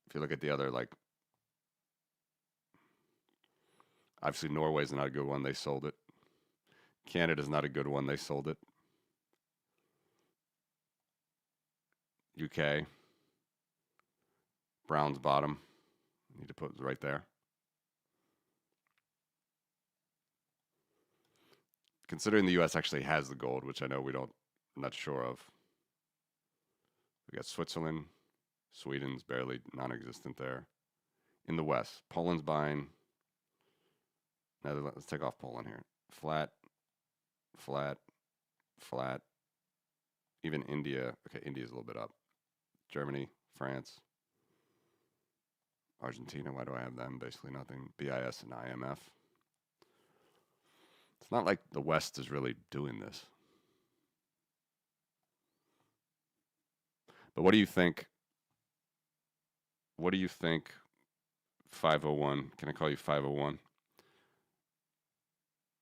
If you look at the other, like, obviously Norway's not a good one. They sold it. Canada's not a good one. They sold it. UK. Brown's bottom. Need to put it right there. Considering the US actually has the gold, which I know I'm not sure of. We got Switzerland. Sweden's barely non-existent there. In the West, Poland's buying. Now let's take off Poland here. Flat, flat, flat. Even India. Okay, India's a little bit up. Germany, France, Argentina. Why do I have them? Basically nothing. BIS and IMF. It's not like the West is really doing this. But what do you think? What do you think 501? Can I call you 501?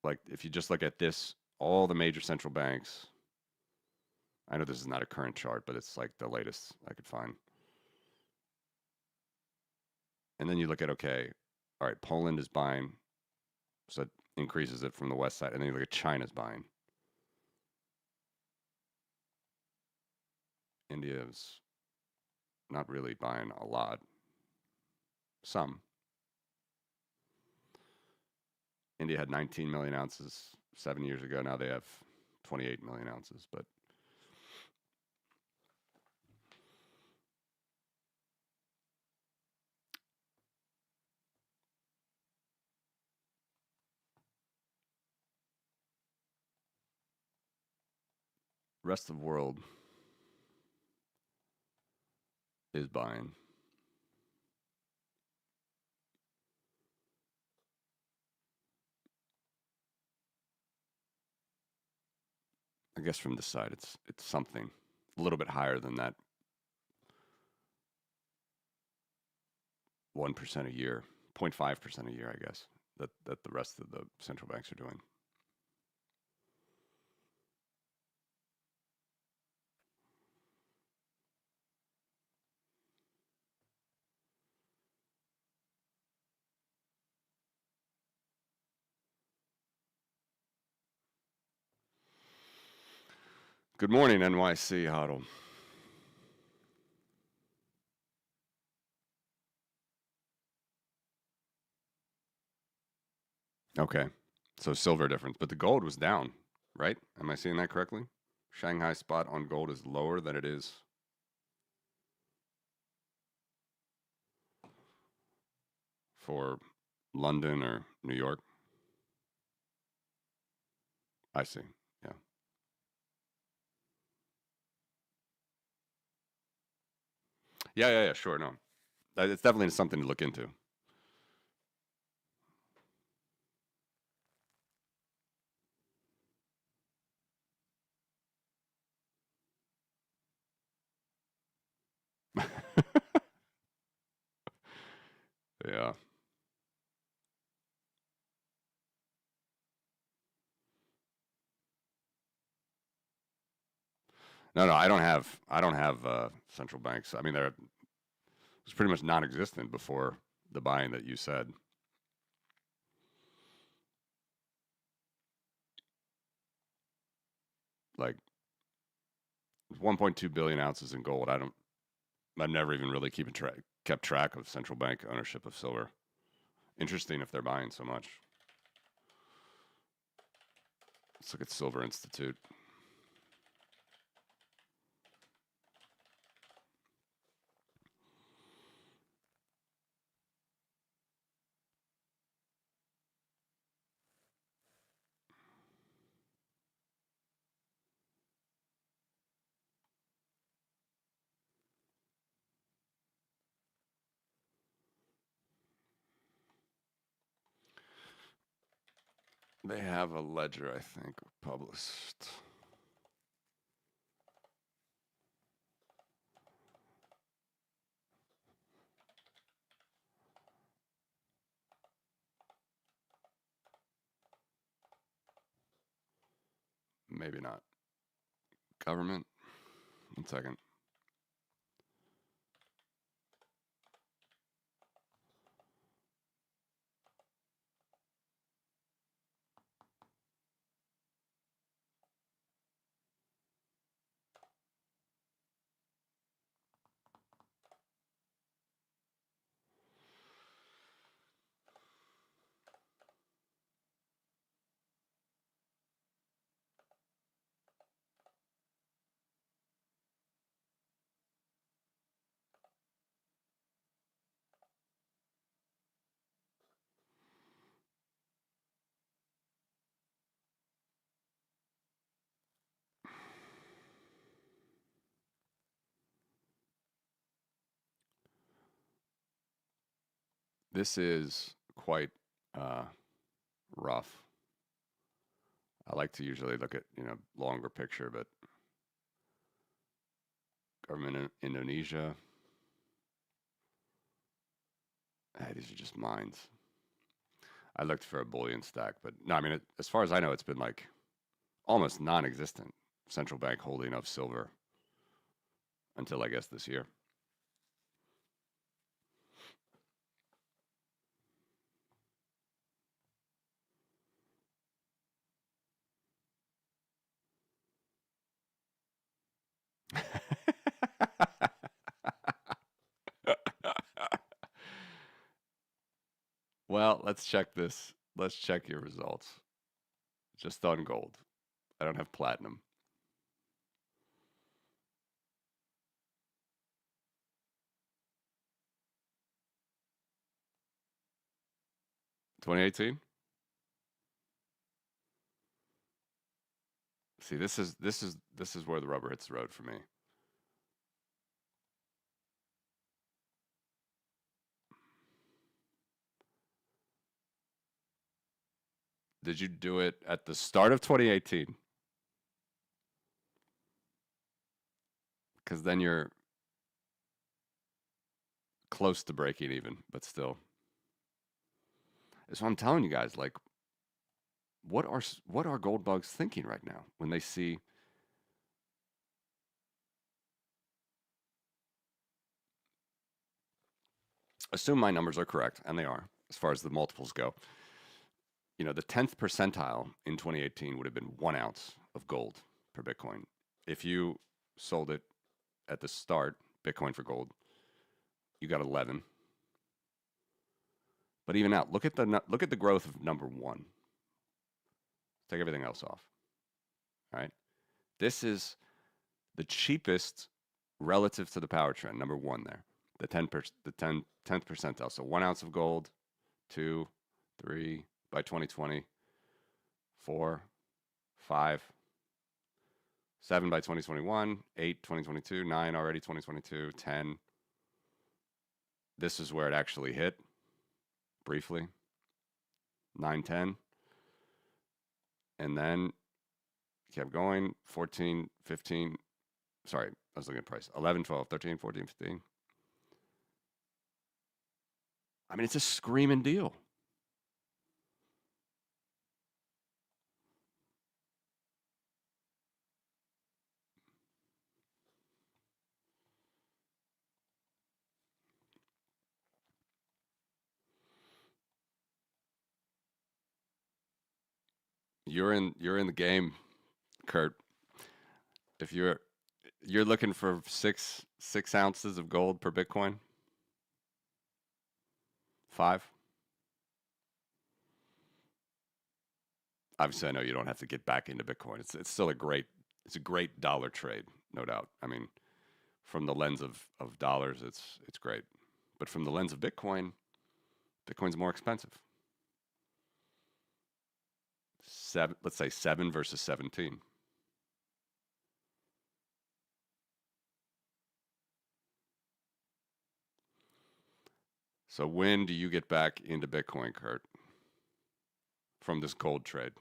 Like, if you just look at this, all the major central banks, I know this is not a current chart, but it's like the latest I could find. And then you look at, okay, all right, Poland is buying, so it increases it from the west side. And then you look at China's buying. India's not really buying a lot. Some. India had 19 million ounces 7 years ago. Now they have 28 million ounces. But rest of the world is buying. I guess from this side, it's something a little bit higher than that 1% a year, 0.5% a year, I guess, that the rest of the central banks are doing. Good morning, NYC Huddle. Okay, so silver difference, but the gold was down, right? Am I seeing that correctly? Shanghai spot on gold is lower than it is for London or New York. I see. Yeah. Yeah. Sure. No, it's definitely something to look into. Yeah. No. I don't have central banks. I mean, they're it's pretty much non-existent before the buying that you said. Like 1.2 billion ounces in gold. I've never even really kept track of central bank ownership of silver. Interesting if they're buying so much. Let's look at Silver Institute. They have a ledger, I think, published. Maybe not. Government. 1 second. This is quite rough. I like to usually look at longer picture, but government in Indonesia. These are just mines. I looked for a bullion stack, but no, I mean, as far as I know, it's been like almost non-existent central bank holding of silver until I guess this year. Well, let's check this. Let's check your results. Just on gold. I don't have platinum. 2018. See, this is where the rubber hits the road for me. Did you do it at the start of 2018? Because then you're close to breaking even, but still. So I'm telling you guys, like, what are gold bugs thinking right now when they see? Assume my numbers are correct, and they are as far as the multiples go. The 10th percentile in 2018 would have been 1 ounce of gold per Bitcoin. if you sold it at the start, Bitcoin for gold, you got 11. But even now, look at the growth of number one. Take everything else off. All right, this is the cheapest relative to the power trend. Number one there, the 10th percentile. So 1 ounce of gold, 2, 3 by 2020, 4, 5, 7 by 2021, 8 2022, 9 already 2022, 10. This is where it actually hit briefly. 9, 10. And then kept going. 14, 15. Sorry, I was looking at price. 11, 12, 13, 14, 15. I mean, it's a screaming deal. You're in the game, Kurt. If you're looking for 6 ounces of gold per Bitcoin, 5. Obviously, I know you don't have to get back into Bitcoin. It's still a great dollar trade, no doubt. I mean, from the lens of dollars, it's great, but from the lens of Bitcoin, Bitcoin's more expensive. Let's say 7 versus 17. So when do you get back into Bitcoin, Kurt, from this gold trade?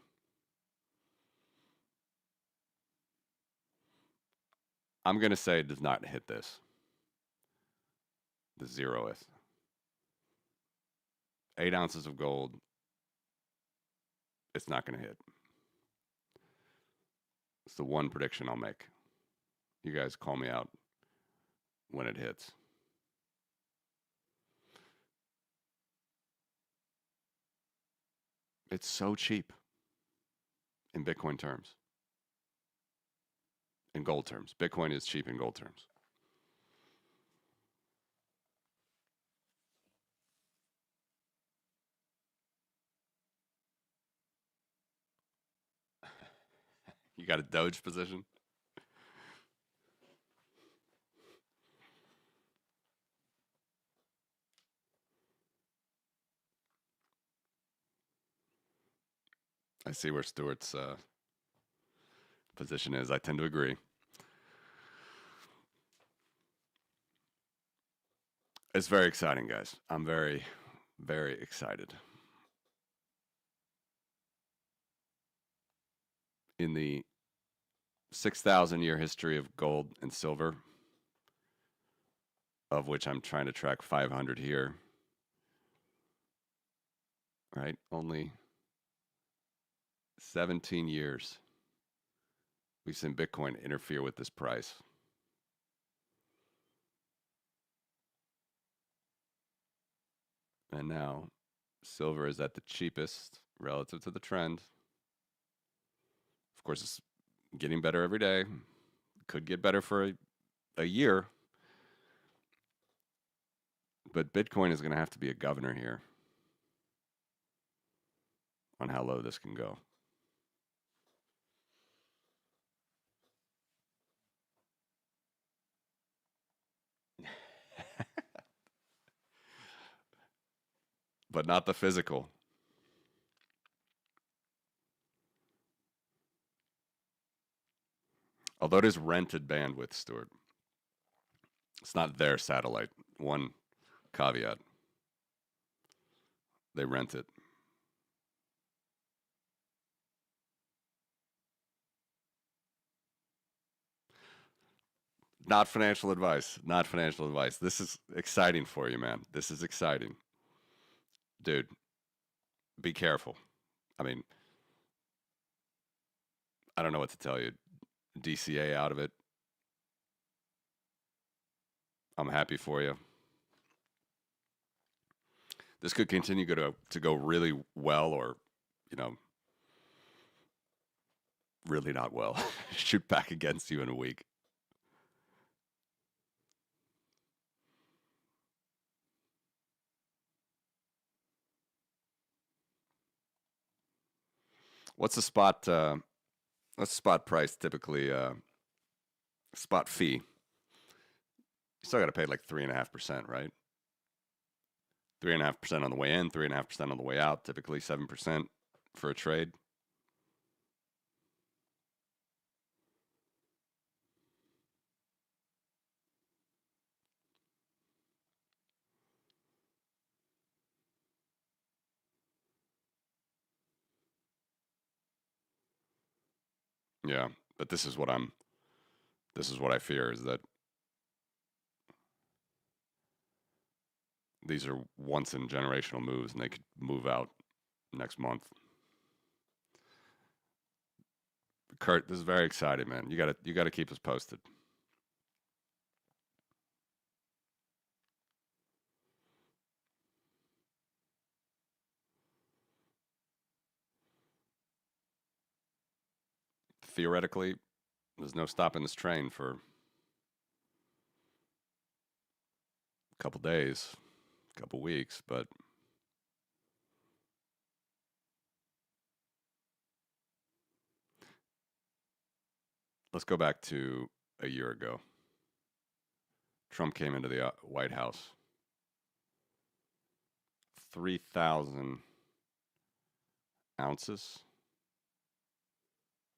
I'm going to say it does not hit this. The 0th. 8 ounces of gold, it's not going to hit. It's the one prediction I'll make. You guys call me out when it hits. It's so cheap in Bitcoin terms. In gold terms. Bitcoin is cheap in gold terms. You got a Doge position? I see where Stuart's position is. I tend to agree. It's very exciting, guys. I'm very, very excited. In the 6,000 year history of gold and silver, of which I'm trying to track 500 here, right? Only 17 years we've seen Bitcoin interfere with this price. And now silver is at the cheapest relative to the trend. Of course, it's getting better every day. Could get better for a year. But Bitcoin is going to have to be a governor here on how low this can go. But not the physical. Although it is rented bandwidth, Stuart. It's not their satellite. One caveat. They rent it. Not financial advice. Not financial advice. This is exciting for you, man. This is exciting. Dude, be careful. I mean, I don't know what to tell you. DCA out of it. I'm happy for you. This could continue to go really well, or, you know, really not well. Shoot back against you in a week. What's the spot? What's the spot price typically? Spot fee. You still got to pay like 3.5%, right? 3.5% on the way in, 3.5% on the way out. Typically 7% for a trade. Yeah, but this is what I fear is that these are once in generational moves and they could move out next month. Kurt, this is very exciting, man. You gotta keep us posted. Theoretically, there's no stopping this train for a couple days, a couple weeks, but let's go back to a year ago. Trump came into the White House. 3,000 ounces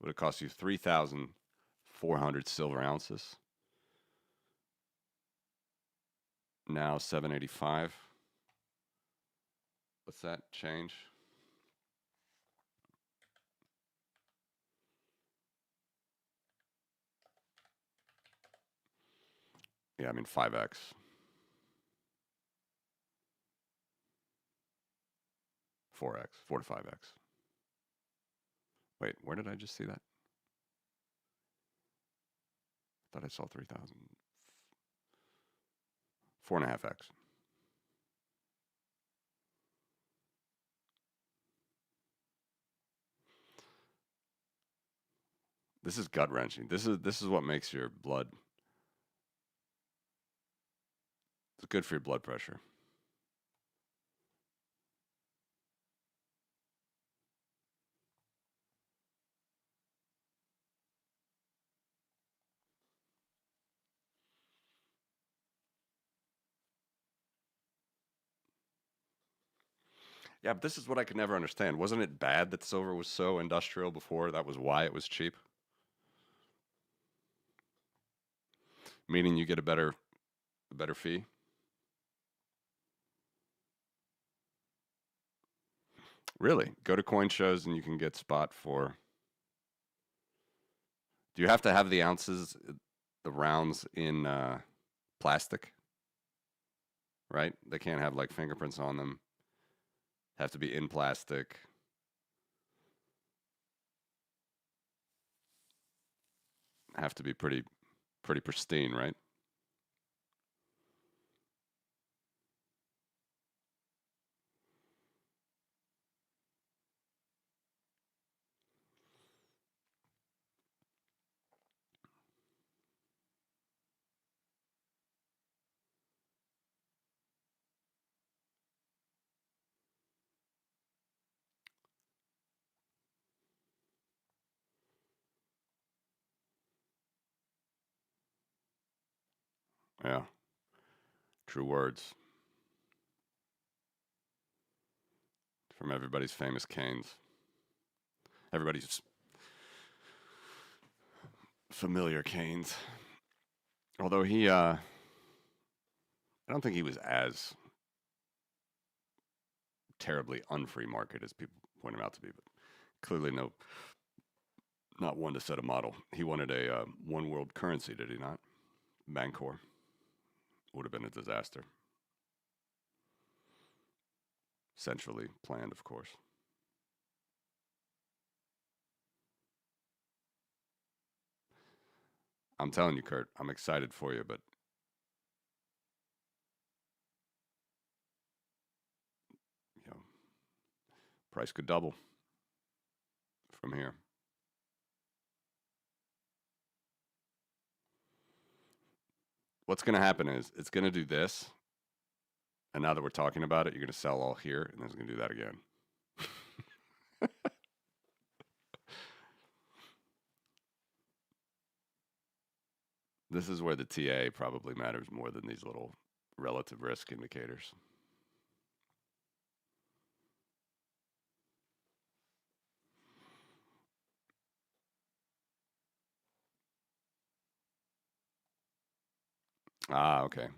would it cost you 3,400 silver ounces? Now 785. What's that change? Yeah, I mean 5x. 4x, 4 to 5x. Wait, where did I just see that? I thought I saw 3,000. 4.5x. This is gut wrenching. This is what makes your blood. It's good for your blood pressure. Yeah, but this is what I could never understand. Wasn't it bad that silver was so industrial before? That was why it was cheap. Meaning you get a better fee. Really? Go to coin shows and you can get spot for. Do you have to have the ounces, the rounds in plastic? Right? They can't have like fingerprints on them. Have to be in plastic. Have to be pretty pristine, right? Yeah. True words from everybody's famous Keynes. Everybody's familiar Keynes. Although I don't think he was as terribly unfree market as people point him out to be, but clearly not one to set a model. He wanted a one world currency, did he not? Bancor would have been a disaster. Centrally planned, of course. I'm telling you, Kurt, I'm excited for you, but you know, price could double from here. what's going to happen is it's going to do this. And now that we're talking about it, you're going to sell all here, and then it's going to do that again. This is where the TA probably matters more than these little relative risk indicators. Ah, okay.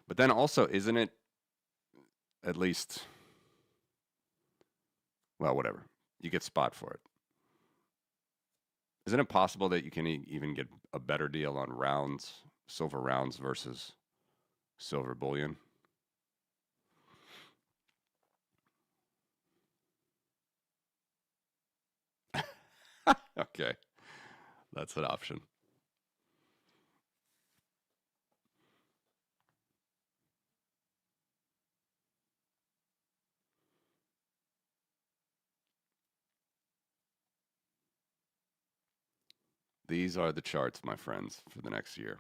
But then also, isn't it at least, well, whatever. You get spot for it. Isn't it possible that you can even get a better deal on rounds, silver rounds versus silver bullion? Okay, that's an option. These are the charts, my friends, for the next year.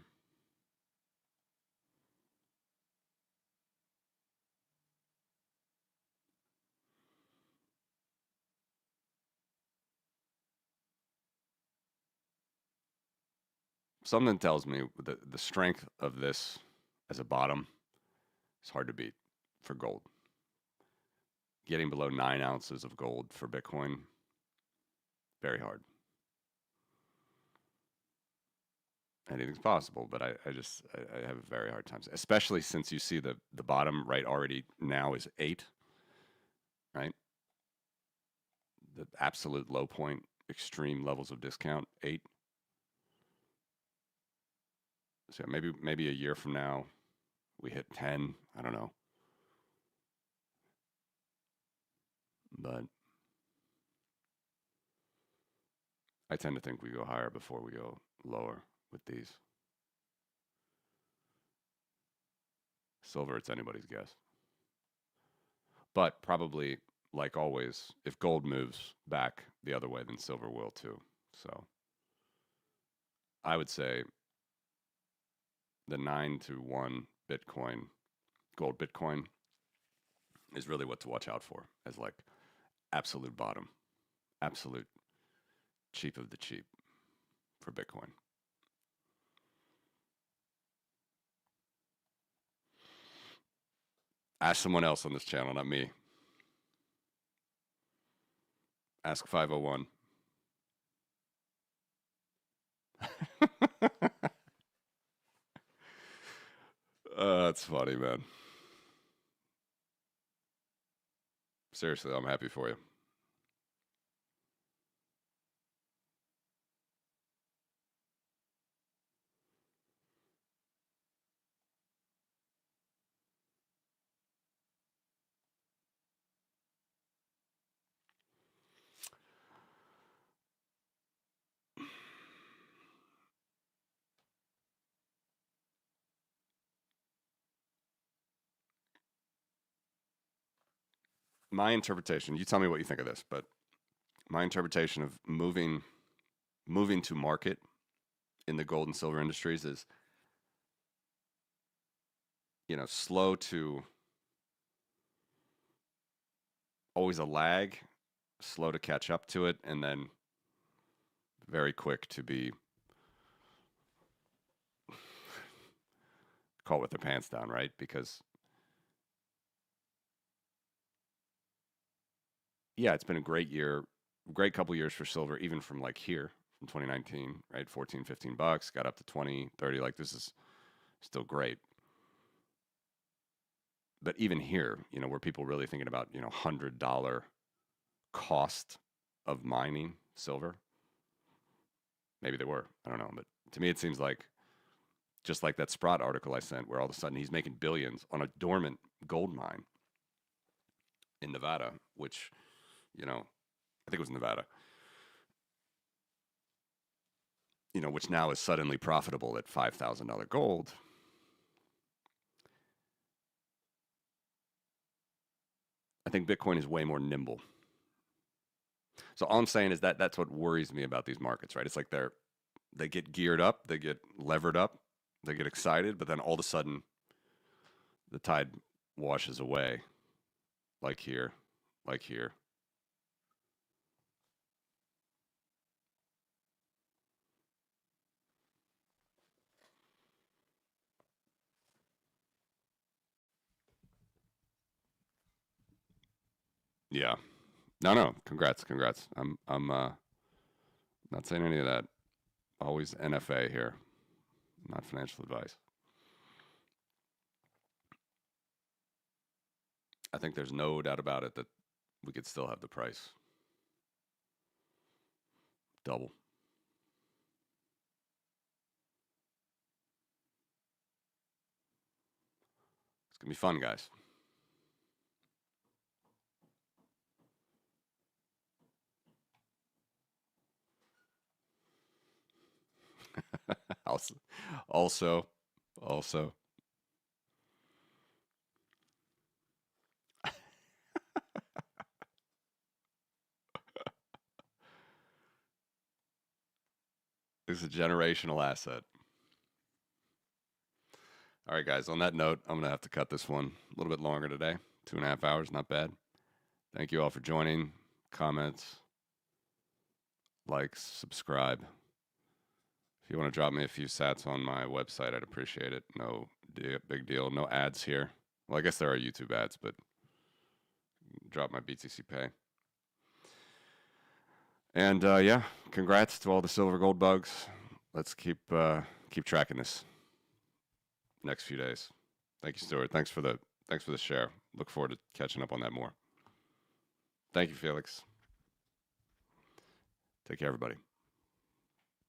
Something tells me the strength of this as a bottom is hard to beat for gold. Getting below 9 ounces of gold for Bitcoin, very hard. Anything's possible, but I have a very hard time, especially since you see the bottom right already now is 8, right? The absolute low point, extreme levels of discount, 8. So maybe a year from now we hit 10. I don't know, but I tend to think we go higher before we go lower with these. Silver, it's anybody's guess. But probably, like always, if gold moves back the other way, then silver will too. So I would say the 9-to-1 Bitcoin, gold Bitcoin, is really what to watch out for as like absolute bottom, absolute cheap of the cheap for Bitcoin. Ask someone else on this channel, not me. Ask 501. That's funny, man. Seriously, I'm happy for you. My interpretation, you tell me what you think of this, but my interpretation of moving to market in the gold and silver industries is, slow to always a lag, slow to catch up to it, and then very quick to be caught with their pants down, right? Because yeah, it's been a great year, great couple years for silver, even from like here from 2019, right? 14, $15, got up to 20, 30. Like this is still great. But even here, were people really thinking about, $100 cost of mining silver? Maybe they were. I don't know. But to me, it seems like just like that Sprott article I sent, where all of a sudden he's making billions on a dormant gold mine in Nevada, which, I think it was Nevada, which now is suddenly profitable at $5,000 gold. I think Bitcoin is way more nimble. So all I'm saying is that that's what worries me about these markets, right? It's like they're they get geared up, they get levered up, they get excited, but then all of a sudden the tide washes away, like here, like here. Yeah. No. Congrats. I'm not saying any of that. Always NFA here, not financial advice. I think there's no doubt about it that we could still have the price double. It's gonna be fun, guys. also, also. It's a generational asset. All right, guys. On that note, I'm gonna have to cut this one a little bit longer today. 2.5 hours, not bad. Thank you all for joining. Comments, likes, subscribe. If you want to drop me a few sats on my website, I'd appreciate it. No big deal. No ads here. Well, I guess there are YouTube ads, but drop my BTC Pay. And yeah, congrats to all the silver gold bugs. Let's keep tracking this next few days. Thank you, Stuart. Thanks for the share. Look forward to catching up on that more. Thank you, Felix. Take care, everybody.